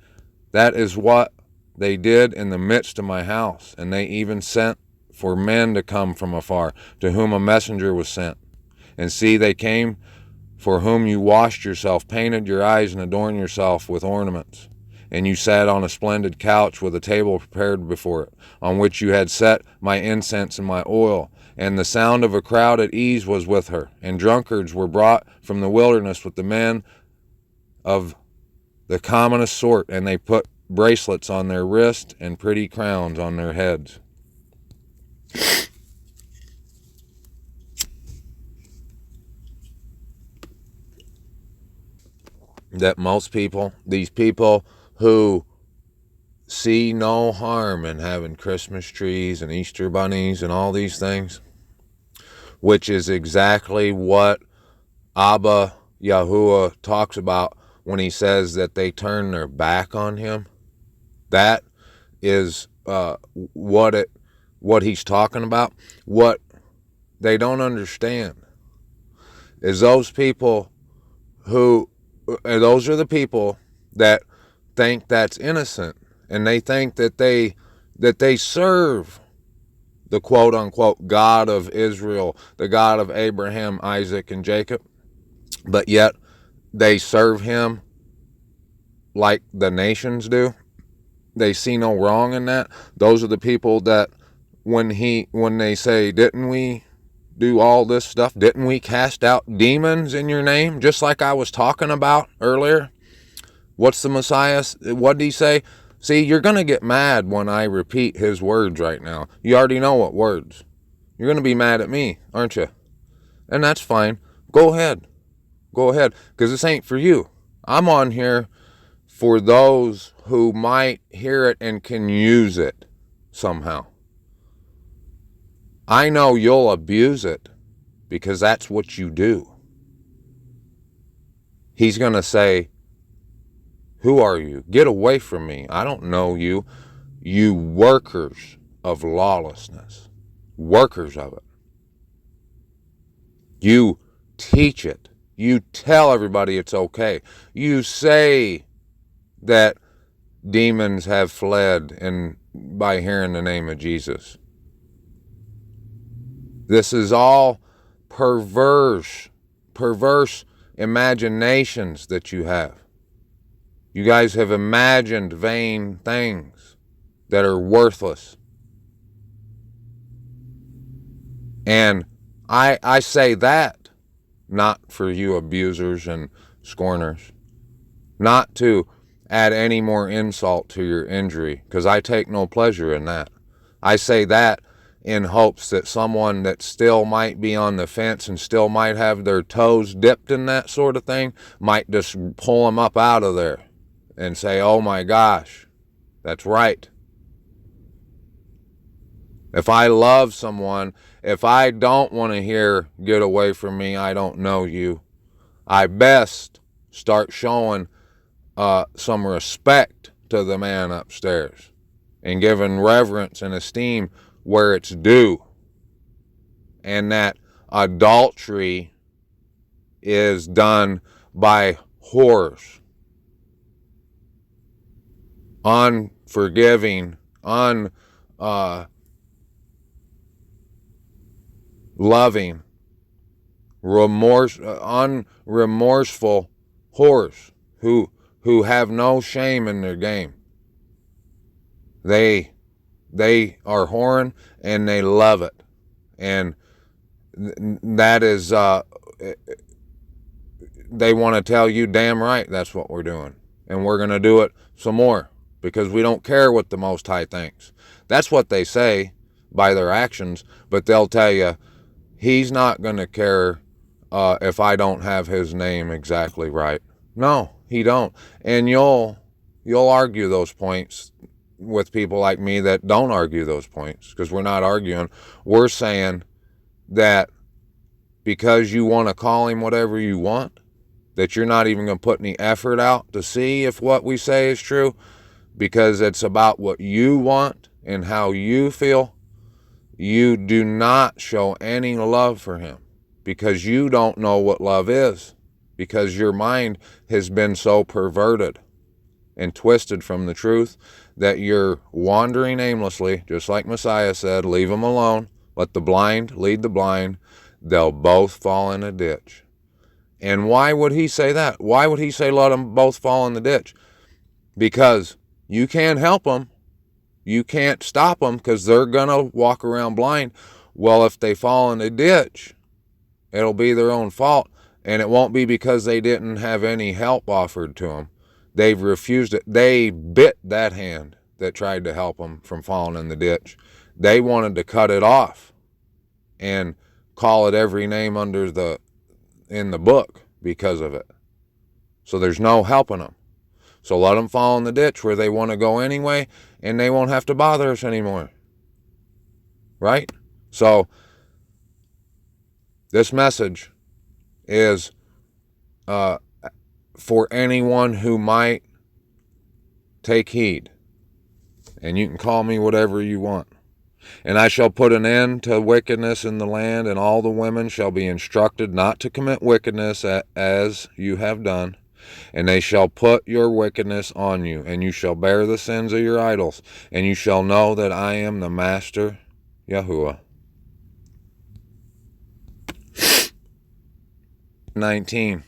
that is what they did in the midst of my house. And they even sent for men to come from afar, to whom a messenger was sent. And see, they came for whom you washed yourself, painted your eyes, and adorned yourself with ornaments. And you sat on a splendid couch with a table prepared before it, on which you had set my incense and my oil. And the sound of a crowd at ease was with her. And drunkards were brought from the wilderness with the men of the commonest sort, and they put bracelets on their wrists and pretty crowns on their heads. That most people, these people who see no harm in having Christmas trees and Easter bunnies and all these things, which is exactly what Abba Yahuwah talks about when he says that they turn their back on him. That is what he's talking about. What they don't understand is those are the people that think that's innocent, and they think that they serve the quote-unquote God of Israel, the God of Abraham, Isaac, and Jacob, but yet they serve him like the nations do. They see no wrong in that. Those are the people that when they say, didn't we do all this stuff? Didn't we cast out demons in your name? Just like I was talking about earlier. What's the Messiah? What did he say? See, you're going to get mad when I repeat his words right now. You already know what words. You're going to be mad at me, aren't you? And that's fine. Go ahead. Go ahead. Because this ain't for you. I'm on here for those who might hear it and can use it somehow. I know you'll abuse it because that's what you do. He's going to say, who are you? Get away from me. I don't know you. You workers of lawlessness. Workers of it. You teach it. You tell everybody it's okay. You say that demons have fled by hearing the name of Jesus. This is all perverse imaginations that you have. You guys have imagined vain things that are worthless. And I say that not for you abusers and scorners, not to add any more insult to your injury, because I take no pleasure in that. I say that in hopes that someone that still might be on the fence and still might have their toes dipped in that sort of thing might just pull them up out of there and say, oh my gosh, that's right. If I love someone, if I don't want to hear, get away from me, I don't know you, I best start showing some respect to the man upstairs and giving reverence and esteem where it's due. And that adultery is done by whores, unforgiving, unloving, unremorseful whores who have no shame in their game. They are whoring and they love it. And that is, they want to tell you, damn right, that's what we're doing. And we're going to do it some more because we don't care what the Most High thinks. That's what they say by their actions, but they'll tell you, he's not going to care if I don't have his name exactly right. No, he don't. And you'll argue those points with people like me that don't argue those points, because we're not arguing. We're saying that because you want to call him whatever you want, that you're not even going to put any effort out to see if what we say is true, because it's about what you want and how you feel. You do not show any love for him because you don't know what love is, because your mind has been so perverted and twisted from the truth that you're wandering aimlessly, just like Messiah said, leave them alone, let the blind lead the blind, they'll both fall in a ditch. And why would he say that? Why would he say let them both fall in the ditch? Because you can't help them. You can't stop them because they're going to walk around blind. Well, if they fall in the ditch, it'll be their own fault. And it won't be because they didn't have any help offered to them. They've refused it. They bit that hand that tried to help them from falling in the ditch. They wanted to cut it off and call it every name in the book because of it. So there's no helping them. So let them fall in the ditch where they want to go anyway, and they won't have to bother us anymore. Right? So this message is for anyone who might take heed. And you can call me whatever you want. And I shall put an end to wickedness in the land, and all the women shall be instructed not to commit wickedness as you have done. And they shall put your wickedness on you, and you shall bear the sins of your idols, and you shall know that I am the Master Yahuwah. 19.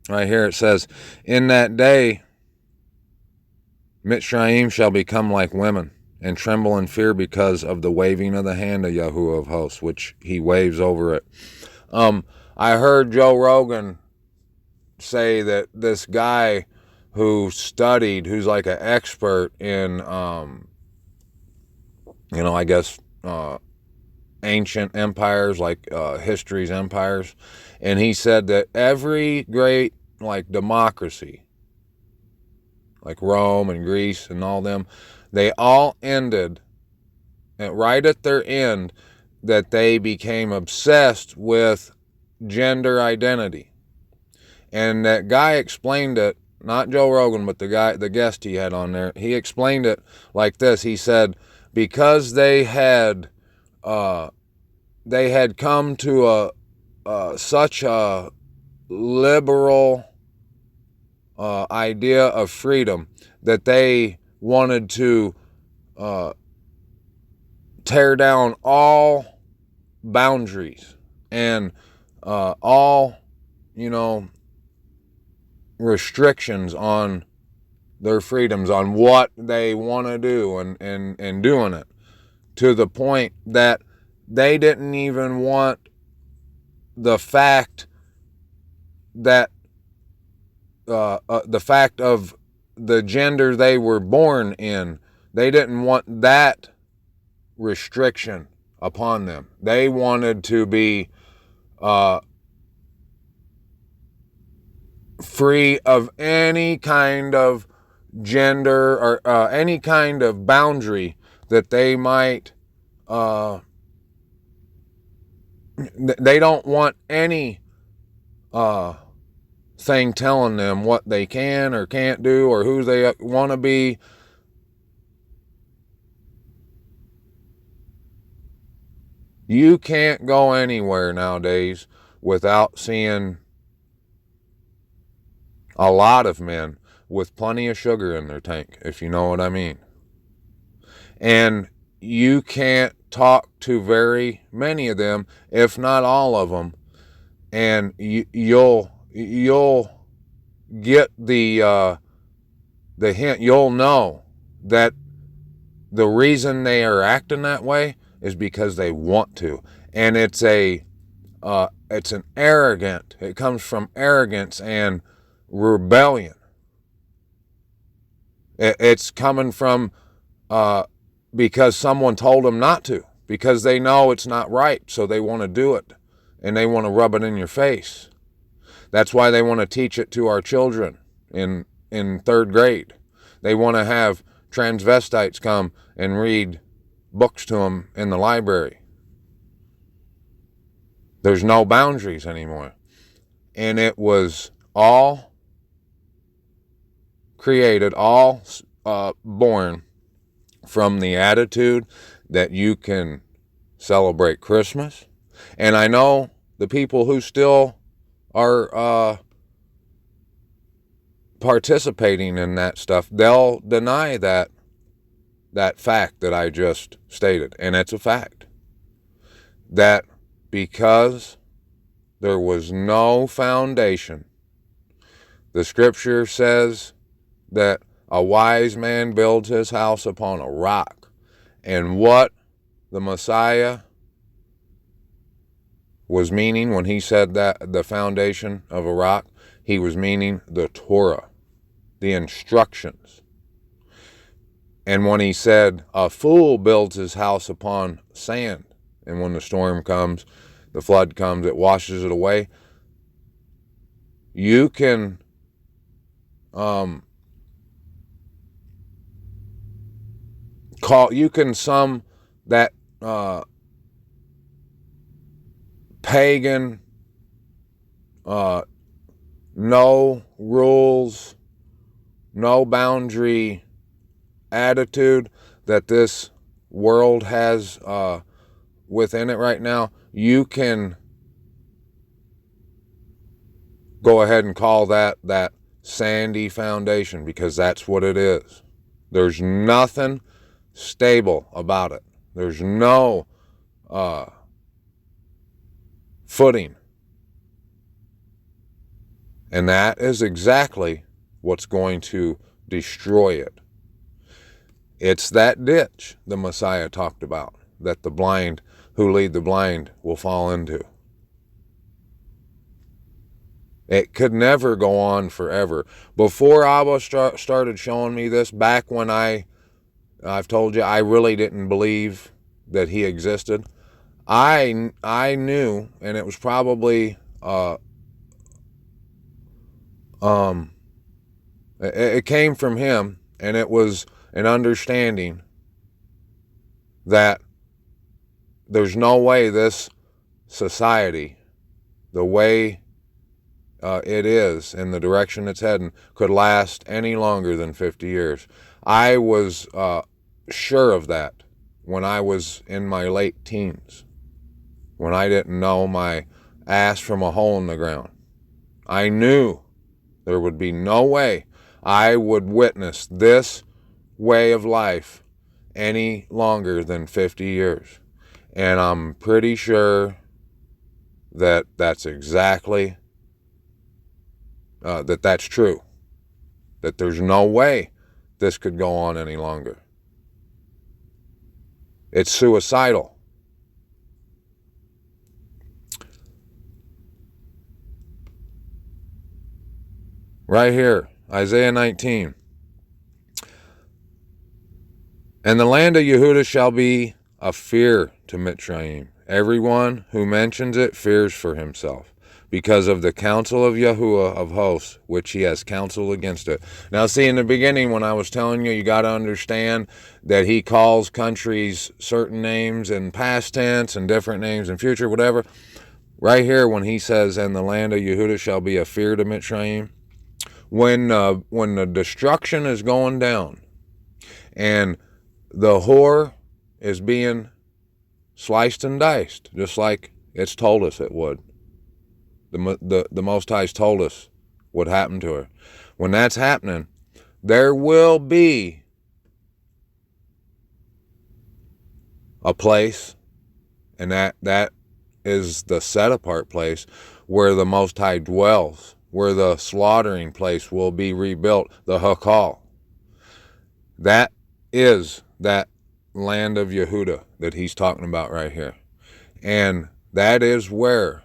Right here it says, in that day Mitzrayim shall become like women, and tremble in fear because of the waving of the hand of Yahuwah of hosts, which he waves over it. I heard Joe Rogan say that this guy who studied, who's like an expert in, I guess, ancient empires, like history's empires, and he said that every great, like, democracy, like Rome and Greece and all them, they all ended, and right at their end, that they became obsessed with gender identity. And that guy explained it, not Joe Rogan, but the guest he had on there, he explained it like this. He said, because they had come to such a liberal idea of freedom that they wanted to tear down all boundaries and all, restrictions on their freedoms, on what they want to do and doing it, to the point that they didn't even want the fact that the fact of the gender they were born in. They didn't want that restriction upon them. They wanted to be free of any kind of gender or any kind of boundary that they might. They don't want any thing telling them what they can or can't do or who they want to be. You can't go anywhere nowadays without seeing a lot of men with plenty of sugar in their tank, if you know what I mean. And you can't talk to very many of them, if not all of them, and you'll get the hint. You'll know that the reason they are acting that way is because they want to, and it's an arrogant. It comes from arrogance and rebellion. It's coming from because someone told them not to, because they know it's not right, so they want to do it, and they want to rub it in your face. That's why they want to teach it to our children in 3rd grade. They want to have transvestites come and read books to them in the library. There's no boundaries anymore. And it was all created, all born from the attitude that you can celebrate Christmas. And I know the people who still are participating in that stuff, they'll deny that fact that I just stated. And it's a fact. That because there was no foundation, the scripture says that a wise man builds his house upon a rock. And what the Messiah was meaning when he said that the foundation of a rock, he was meaning the Torah, the instructions. And when he said a fool builds his house upon sand, and when the storm comes, the flood comes, it washes it away. You can sum that pagan, no rules, no boundary attitude that this world has within it right now. You can go ahead and call that sandy foundation, because that's what it is. There's nothing stable about it. There's no footing. And that is exactly what's going to destroy it. It's that ditch the Messiah talked about, that the blind who lead the blind will fall into. It could never go on forever. Before Abba started showing me this, back when I've told you, I really didn't believe that he existed. I knew, and it was probably it came from him, and it was an understanding that there's no way this society, the way it is and the direction it's heading, could last any longer than 50 years. I was sure of that when I was in my late teens, when I didn't know my ass from a hole in the ground. I knew there would be no way I would witness this way of life any longer than 50 years. And I'm pretty sure that that's exactly that's true. That there's no way this could go on any longer. It's suicidal. Right here, Isaiah 19. And the land of Yehuda shall be a fear to Mitzrayim. Everyone who mentions it fears for himself, because of the counsel of Yahuwah of hosts, which he has counseled against it. Now, see, in the beginning, when I was telling you, you got to understand that he calls countries certain names in past tense and different names in future, whatever. Right here, when he says, and the land of Yehuda shall be a fear to Mitzrayim, when the destruction is going down and the whore is being sliced and diced, just like it's told us it would. The Most High's told us what happened to her. When that's happening, there will be a place, and that is the set-apart place where the Most High dwells, where the slaughtering place will be rebuilt, the Hakal. That is that land of Yehuda that he's talking about right here. And that is where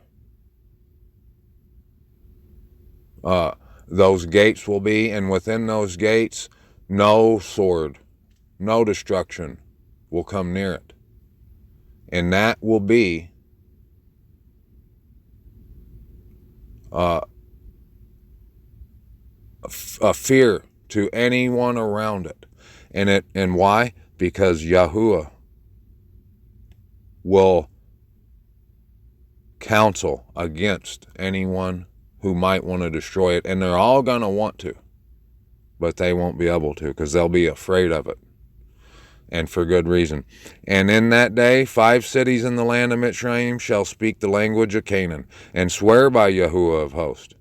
those gates will be, and within those gates, no sword, no destruction will come near it. And that will be a fear to anyone around it. And why? Because Yahuwah will counsel against anyone who might want to destroy it. And they're all going to want to, but they won't be able to, because they'll be afraid of it. And for good reason. And in that day, 5 cities in the land of Mitzrayim shall speak the language of Canaan, and swear by Yahuwah of hosts.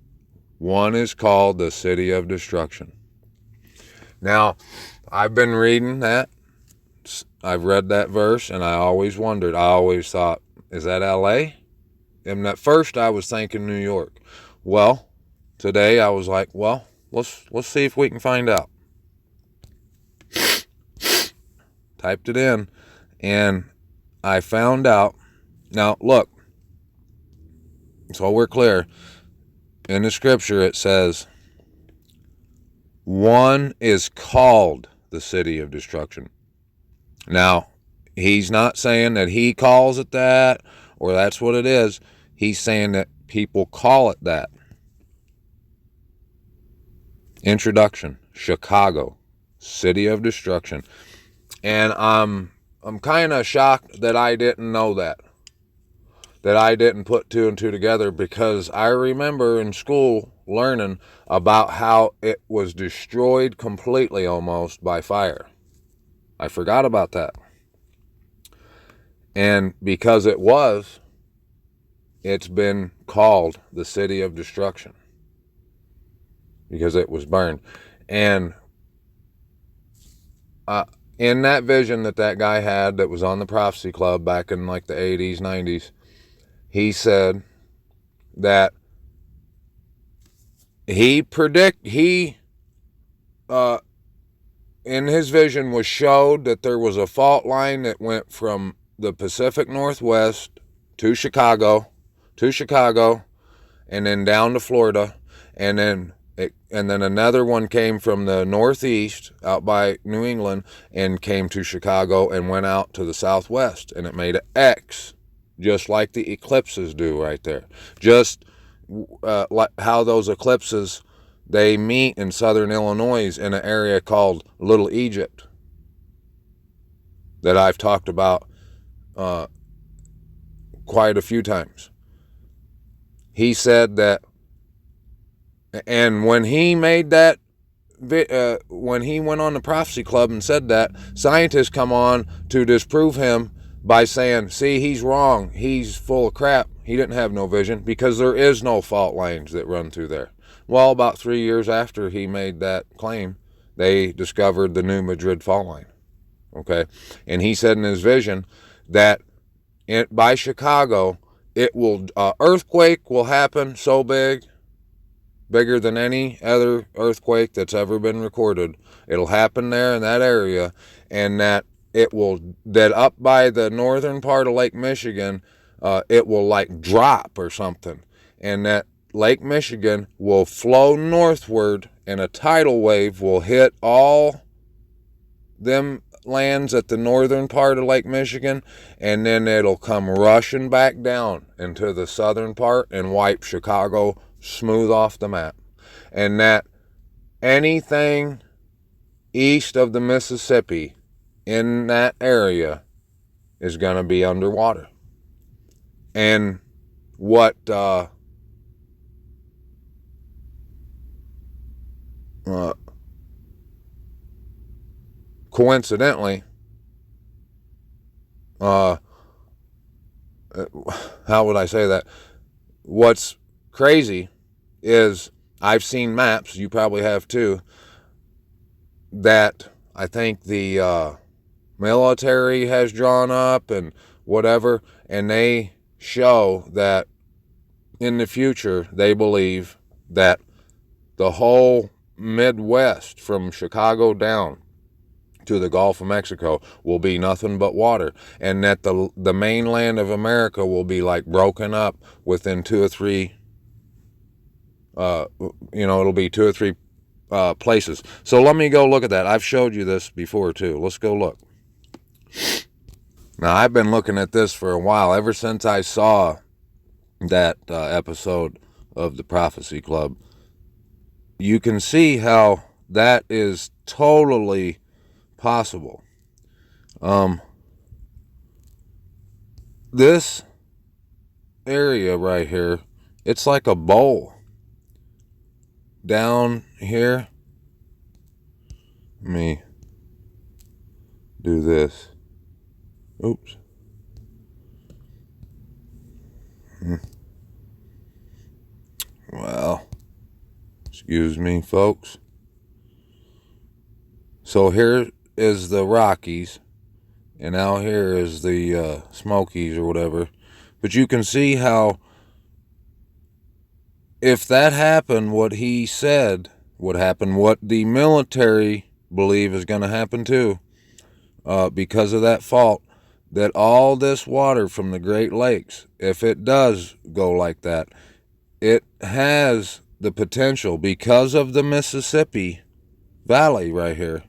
One is called the city of destruction. Now, I've been reading that. I've read that verse, and I always wondered. I always thought, is that L.A.? And at first, I was thinking New York. Well, today I was like, well, let's see if we can find out. Typed it in, and I found out. Now, look, so we're clear. In the scripture, it says, one is called the city of destruction. Now, he's not saying that he calls it that, or that's what it is. He's saying that people call it that. Introduction, Chicago, city of destruction. And I'm kind of shocked that I didn't know that I didn't put 2 and 2 together, because I remember in school learning about how it was destroyed completely almost by fire. I forgot about that. And because it's been called the city of destruction, because it was burned. And in that vision that guy had that was on the Prophecy Club back in like the 80s, 90s, he said that in his vision was showed that there was a fault line that went from the Pacific Northwest to Chicago, and then down to Florida, and then another one came from the Northeast out by New England and came to Chicago and went out to the Southwest, and it made an X, just like the eclipses do right there. Just like how those eclipses, they meet in southern Illinois in an area called Little Egypt that I've talked about quite a few times. He said that, and when he made that, when he went on the Prophecy Club and said that, scientists come on to disprove him by saying, see, he's wrong. He's full of crap. He didn't have no vision, because there is no fault lines that run through there. Well, about 3 years after he made that claim, they discovered the New Madrid fault line. Okay. And he said in his vision that by Chicago, it will, earthquake will happen so bigger than any other earthquake that's ever been recorded. It'll happen there in that area, and that up by the northern part of Lake Michigan, it will like drop or something, and that Lake Michigan will flow northward, and a tidal wave will hit all them lands at the northern part of Lake Michigan, and then it'll come rushing back down into the southern part and wipe Chicago smooth off the map. And that anything east of the Mississippi in that area is going to be underwater. And what coincidentally, how would I say that? What's crazy is I've seen maps, you probably have too, that I think the military has drawn up and whatever, and they show that in the future they believe that the whole Midwest from Chicago down to the Gulf of Mexico will be nothing but water, and that the mainland of America will be like broken up within 2 or 3 it'll be 2 or 3 places. So let me go look at that. I've showed you this before too. Let's go look. Now, I've been looking at this for a while, ever since I saw that episode of the Prophecy Club. You can see how that is totally possible. This area right here, it's like a bowl. Down here, let me do this. Oops. Well, excuse me, folks. So here is the Rockies, and out here is the Smokies or whatever. But you can see how, if that happened, what he said would happen, what the military believe is going to happen too, because of that fault, that all this water from the Great Lakes, if it does go like that, it has the potential, because of the Mississippi Valley right here,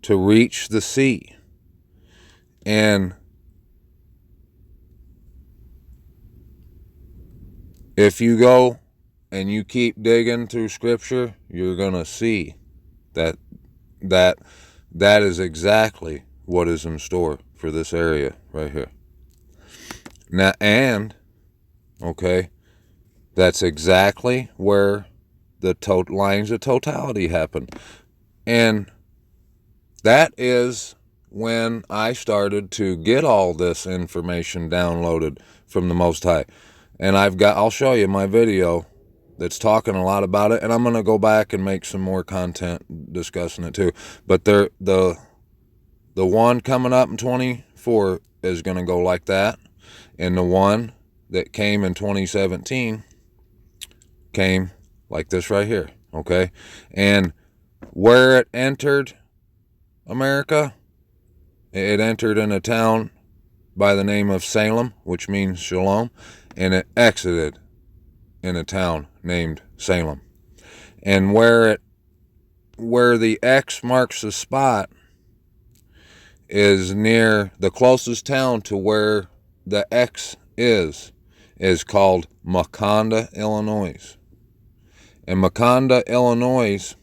to reach the sea. And if you go and you keep digging through Scripture, you're going to see that is exactly what is in store for this area right here. Now, and, okay, that's exactly where the lines of totality happen. And that is when I started to get all this information downloaded from the Most High. And I'll show you my video that's talking a lot about it, and I'm going to go back and make some more content discussing it too. But the one coming up in 24 is going to go like that, and the one that came in 2017 came like this right here, okay? And where it entered America, it entered in a town by the name of Salem, which means Shalom, and it exited in a town named Salem. And where the X marks the spot is near the closest town to where the X is called Maconda, Illinois. And Maconda, Illinois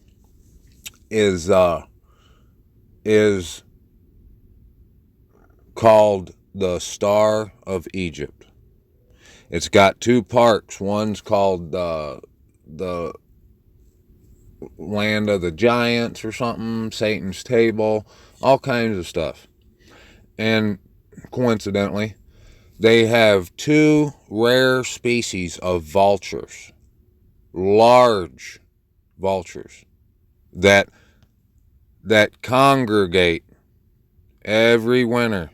is called the Star of Egypt. It's got 2 parks. One's called the Land of the Giants or something, Satan's Table, all kinds of stuff. And coincidentally, they have 2 rare species of vultures, large vultures, that congregate every winter.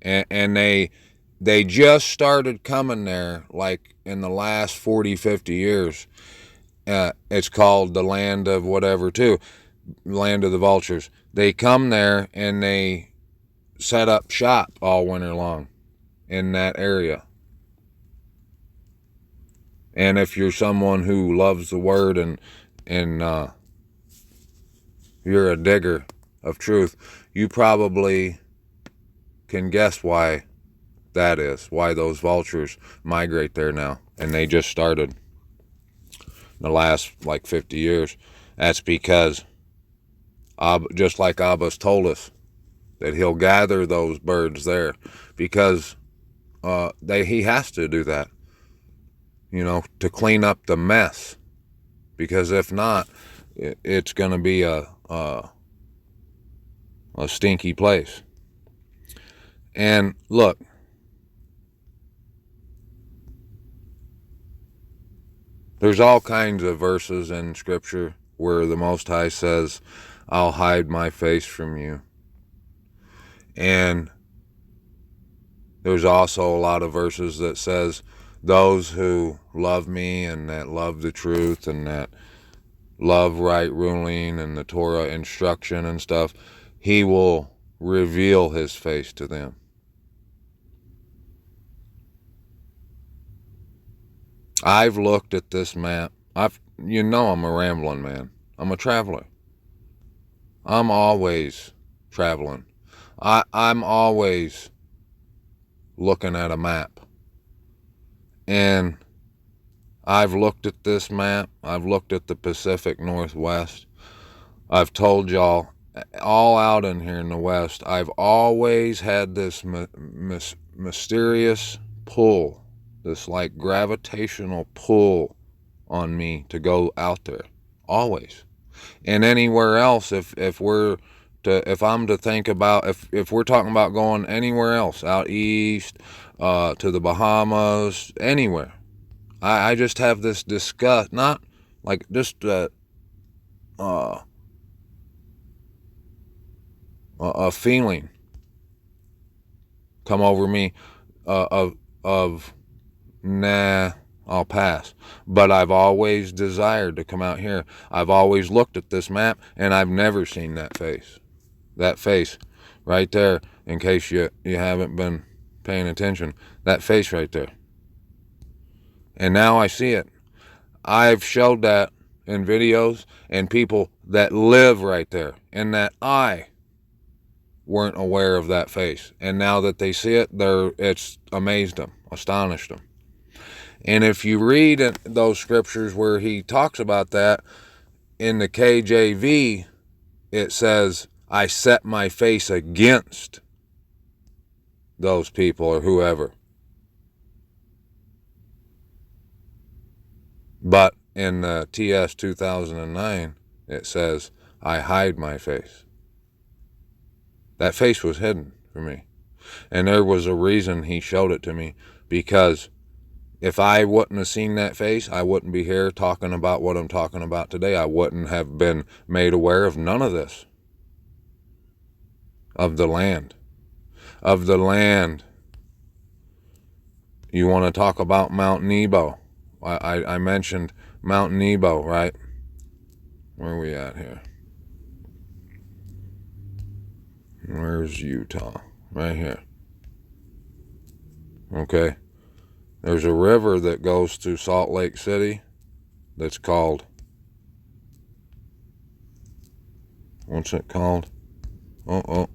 And they just started coming there like in the last 40, 50 years. It's called the Land of whatever too, Land of the Vultures. They come there and they set up shop all winter long in that area. And if you're someone who loves the word and you're a digger of truth, you probably can guess why that is, why those vultures migrate there now. And they just started in the last like 50 years. That's because, just like Abba's told us, that he'll gather those birds there because he has to do that, to clean up the mess. Because if not, it's going to be a stinky place. And look, there's all kinds of verses in Scripture where the Most High says, I'll hide my face from you. And there's also a lot of verses that says, those who love me and that love the truth and that love right ruling and the Torah instruction and stuff, he will reveal his face to them. I've looked at this map. I'm a rambling man. I'm a traveler. I'm always traveling. I'm always looking at a map. And I've looked at this map. I've looked at the Pacific Northwest. I've told y'all, all out in here in the West, I've always had this mysterious pull, this like gravitational pull on me to go out there. Always. And anywhere else, if I'm to think about, if we're talking about going anywhere else, out east, to the Bahamas, anywhere, I just have this disgust, not like just a feeling come over me of nah, I'll pass. But I've always desired to come out here. I've always looked at this map and I've never seen that face. That face right there, in case you haven't been paying attention. That face right there. And now I see it. I've showed that in videos and people that live right there and that I weren't aware of that face. And now that they see it, it's amazed them, astonished them. And if you read those scriptures where he talks about that, in the KJV, it says, I set my face against those people or whoever. But in the TS 2009, it says, I hide my face. That face was hidden for me. And there was a reason he showed it to me, because if I wouldn't have seen that face, I wouldn't be here talking about what I'm talking about today. I wouldn't have been made aware of none of this. Of the land. Of the land. You want to talk about Mount Nebo. I mentioned Mount Nebo, right? Where are we at here? Where's Utah? Right here. Okay. There's a river that goes to Salt Lake City that's called, what's it called? Oh.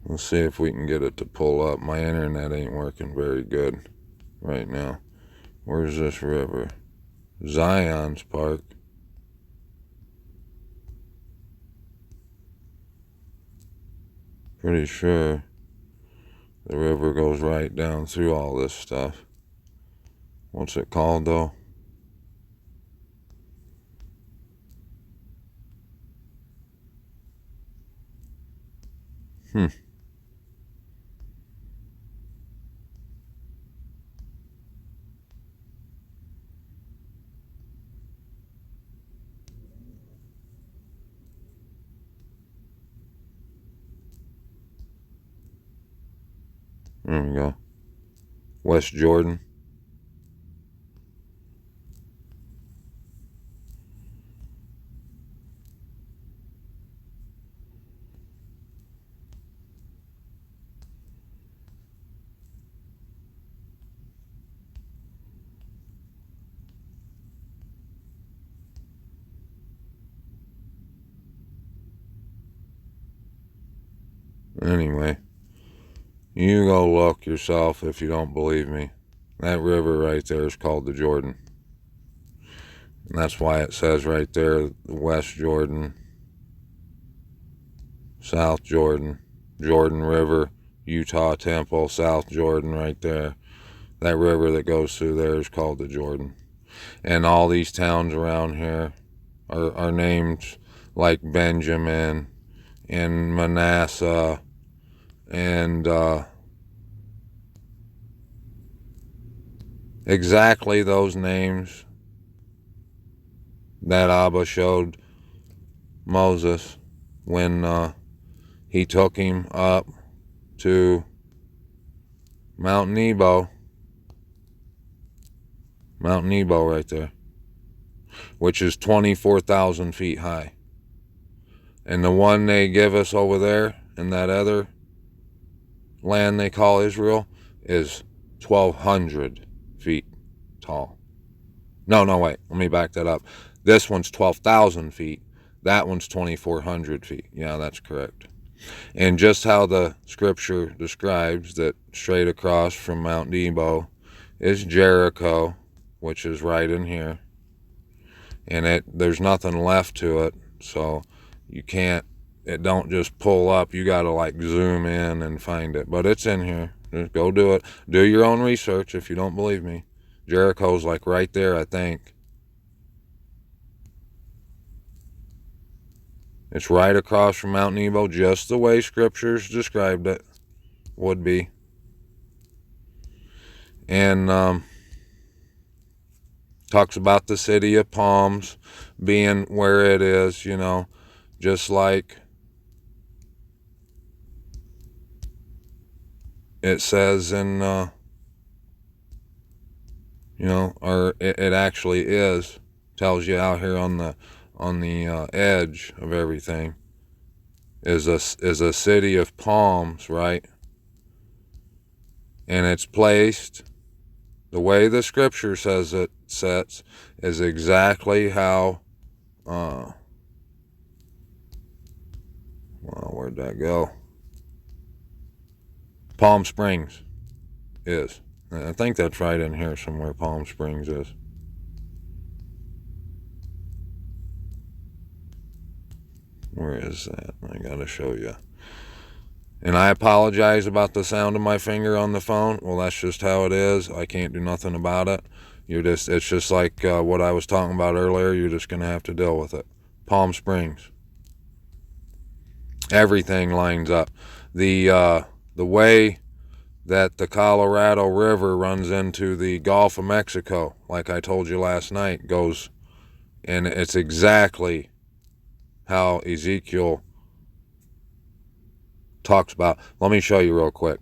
Let's see if we can get it to pull up. My internet ain't working very good right now. Where's this river? Zion's Park. Pretty sure the river goes right down through all this stuff. What's it called though? There we go. West Jordan. Anyway, you go look yourself if you don't believe me. That river right there is called the Jordan. And that's why it says right there, West Jordan, South Jordan, Jordan River, Utah Temple, South Jordan right there. That river that goes through there is called the Jordan. And all these towns around here are named like Benjamin and Manasseh and exactly those names that Abba showed Moses when he took him up to Mount Nebo. Mount Nebo right there, which is 24,000 feet high. And the one they give us over there in that other land they call Israel is 1,200 feet tall. No, wait, let me back that up. This one's 12,000 feet. That one's 2,400 feet. Yeah, that's correct. And just how the scripture describes that straight across from Mount Nebo is Jericho, which is right in here. And there's nothing left to it, so you can't, it don't just pull up. You got to like zoom in and find it. But it's in here. Just go do it. Do your own research if you don't believe me. Jericho's like right there, I think. It's right across from Mount Nebo, just the way scriptures described it would be. And talks about the city of palms being where it is, you know, just like it says in, you know, or it actually is, tells you out here on the edge of everything is a city of palms, right? And it's placed the way the scripture says it sets is exactly how well, where'd that go? Palm Springs is. I think that's right in here somewhere. Palm Springs is. Where is that? I gotta show you. And I apologize about the sound of my finger on the phone. Well, that's just how it is. I can't do nothing about it. It's just like what I was talking about earlier. You're just gonna have to deal with it. Palm Springs. Everything lines up. The way that the Colorado River runs into the Gulf of Mexico, like I told you last night, goes, and it's exactly how Ezekiel talks about. Let me show you real quick.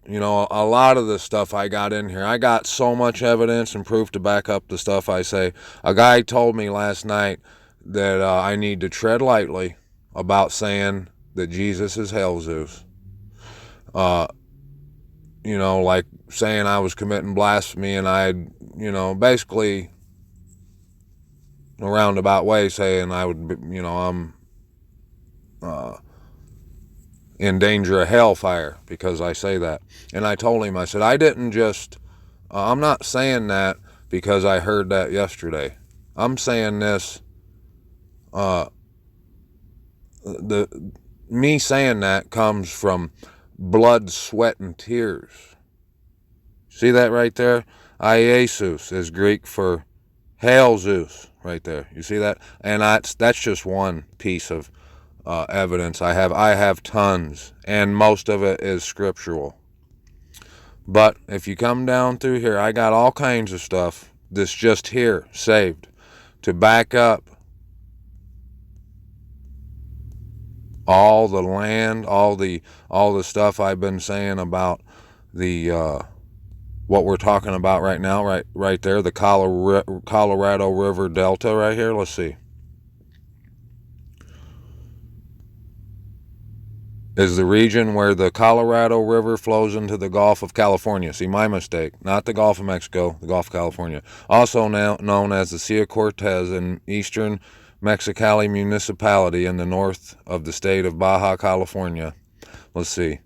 You know, a lot of the stuff I got in here, I got so much evidence and proof to back up the stuff I say. A guy told me last night that I need to tread lightly about saying that Jesus is hell Zeus. You know, like saying I was committing blasphemy, and I'd, you know, basically a roundabout way saying I would, you know, I'm in danger of hellfire because I say that. And I told him, I said, I didn't just, I'm not saying that because I heard that yesterday. I'm saying this, me saying that comes from blood, sweat, and tears. See that right there? Iesus is Greek for hail Zeus, right there. You see that? And that's just one piece of evidence I have. I have tons, and most of it is scriptural. But if you come down through here, I got all kinds of stuff that's just here, saved, to back up all the land, all the stuff I've been saying about the what we're talking about right now, right there, the Colorado River Delta right here. Let's see. Is the region where the Colorado River flows into the Gulf of California. See, my mistake. Not the Gulf of Mexico, the Gulf of California. Also now known as the Sea of Cortez in eastern Mexicali municipality in the north of the state of Baja California. Let's see.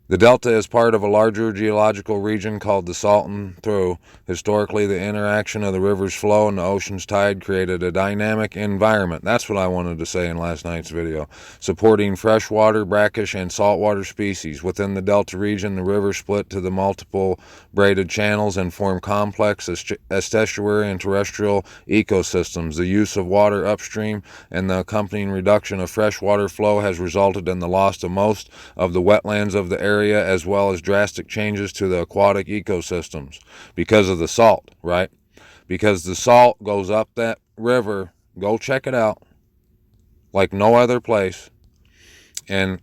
The delta is part of a larger geological region called the Salton Through. Historically, the interaction of the river's flow and the ocean's tide created a dynamic environment. That's what I wanted to say in last night's video. Supporting freshwater, brackish, and saltwater species. Within the delta region, the river split to the multiple braided channels and formed complex estuary and terrestrial ecosystems. The use of water upstream and the accompanying reduction of freshwater flow has resulted in the loss of most of the wetlands of the area, as well as drastic changes to the aquatic ecosystems because of the salt, right? Because the salt goes up that river, go check it out, like no other place, and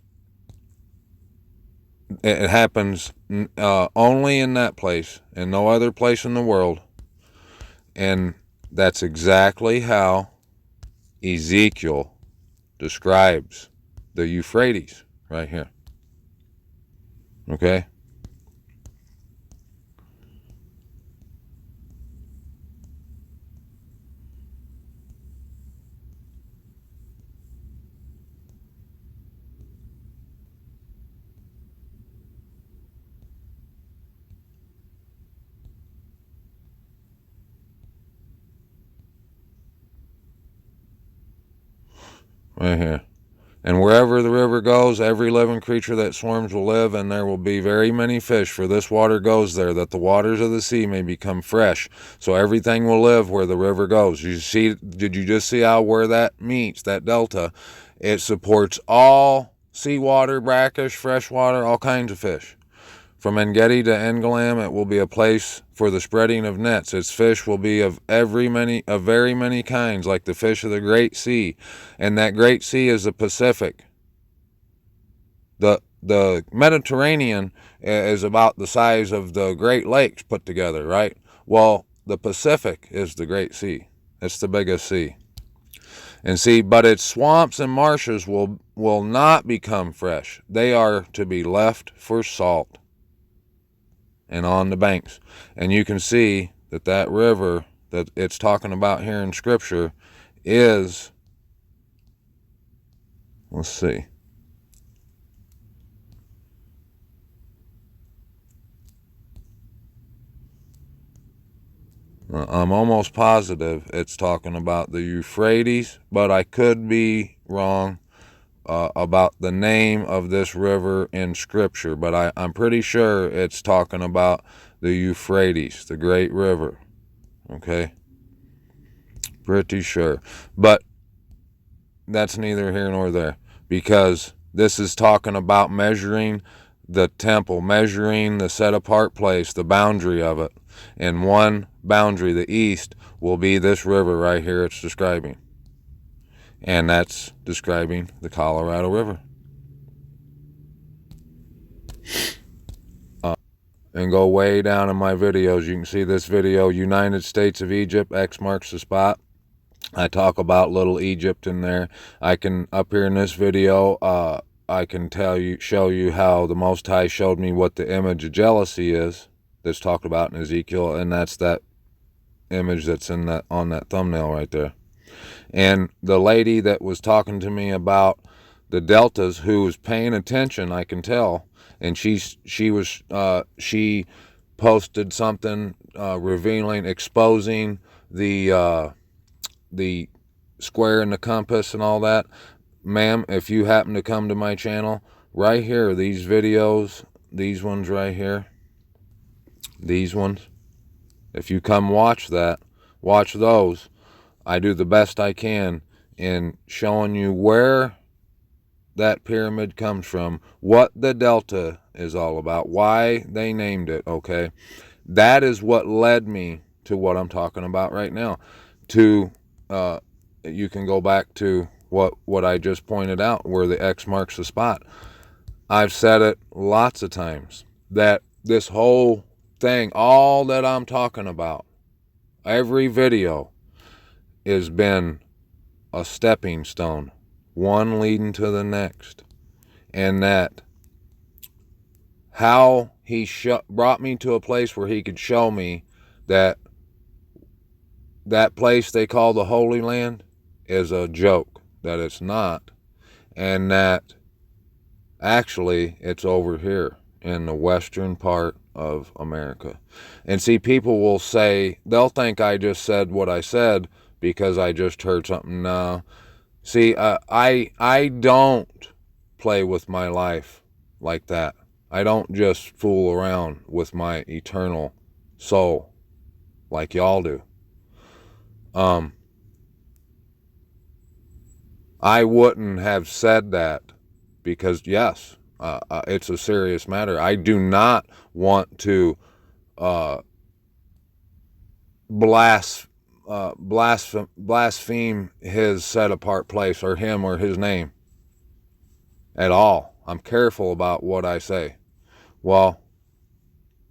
it happens only in that place and no other place in the world. And that's exactly how Ezekiel describes the Euphrates right here. Okay? Right here. And wherever the river goes, every living creature that swarms will live, and there will be very many fish, for this water goes there, that the waters of the sea may become fresh. So everything will live where the river goes. Did you just see how where that meets, that delta, it supports all seawater, brackish, freshwater, all kinds of fish. From Engedi to Engalam, it will be a place for the spreading of nets. Its fish will be of very many kinds, like the fish of the Great Sea. And that Great Sea is the Pacific. The Mediterranean is about the size of the Great Lakes put together, right? Well, the Pacific is the Great Sea. It's the biggest sea. And see, but its swamps and marshes will not become fresh. They are to be left for salt and on the banks. And you can see that that river that it's talking about here in Scripture is, let's see, I'm almost positive it's talking about the Euphrates, but I could be wrong about the name of this river in Scripture, but I'm pretty sure it's talking about the Euphrates, the great river. Okay? Pretty sure. But that's neither here nor there, because this is talking about measuring the temple, measuring the set-apart place, the boundary of it. And one boundary, the east, will be this river right here it's describing. And that's describing the Colorado River. And go way down in my videos. You can see this video, United States of Egypt, X marks the spot. I talk about little Egypt in there. I can, up here in this video, I can show you how the Most High showed me what the image of jealousy is that's talked about in Ezekiel, and that's that image that's on that thumbnail right there. And the lady that was talking to me about the deltas, who was paying attention, I can tell, and she posted something revealing, exposing the square and the compass and all that. Ma'am, if you happen to come to my channel, right here, these videos, these ones right here, these ones, if you come watch those, I do the best I can in showing you where that pyramid comes from, what the delta is all about, why they named it, okay? That is what led me to what I'm talking about right now. You can go back to what I just pointed out, where the X marks the spot. I've said it lots of times, that this whole thing, all that I'm talking about, every video, has been a stepping stone, one leading to the next. And that how he brought me to a place where he could show me that place they call the Holy Land is a joke, that it's not, and that actually it's over here in the western part of America. And see, people will say, they'll think I just said what I said because I just heard something. No. See, I don't play with my life like that. I don't just fool around with my eternal soul like y'all do. I wouldn't have said that because, yes, it's a serious matter. I do not want to blaspheme his set-apart place, or him or his name at all. I'm careful about what I say. Well,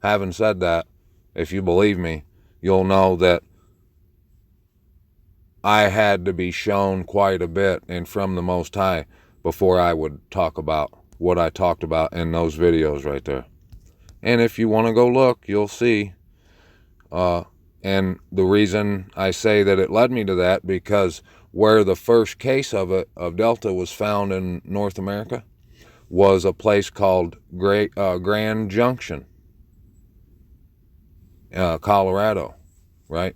having said that, if you believe me, you'll know that I had to be shown quite a bit and from the Most High before I would talk about what I talked about in those videos right there. And if you want to go look, you'll see. And the reason I say that it led me to that, because where the first case of Delta was found in North America was a place called Grand Junction, Colorado, right?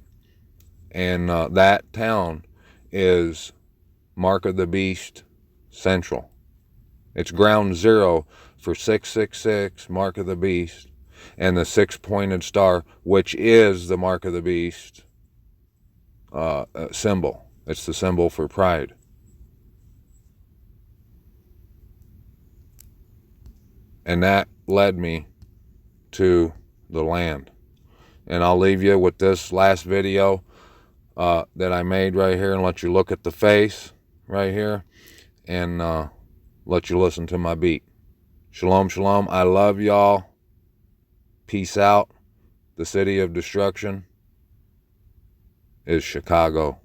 And that town is Mark of the Beast Central. It's ground zero for 666, Mark of the Beast, and the six-pointed star, which is the Mark of the Beast symbol. It's the symbol for pride. And that led me to the land. And I'll leave you with this last video that I made right here, and let you look at the face right here, and let you listen to my beat. Shalom, shalom. I love y'all. Peace out. The city of destruction is Chicago.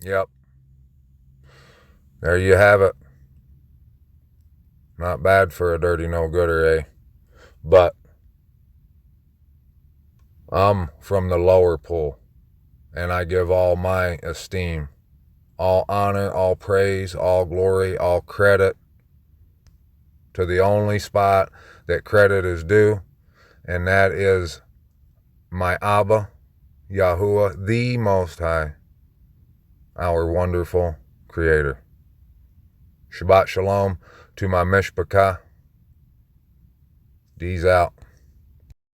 Yep. There you have it. Not bad for a dirty no-gooder, eh? But I'm from the lower pool, and I give all my esteem, all honor, all praise, all glory, all credit to the only spot that credit is due, and that is my Abba, Yahuwah, the Most High, our wonderful Creator. Shabbat Shalom to my Mishpachah. D's out.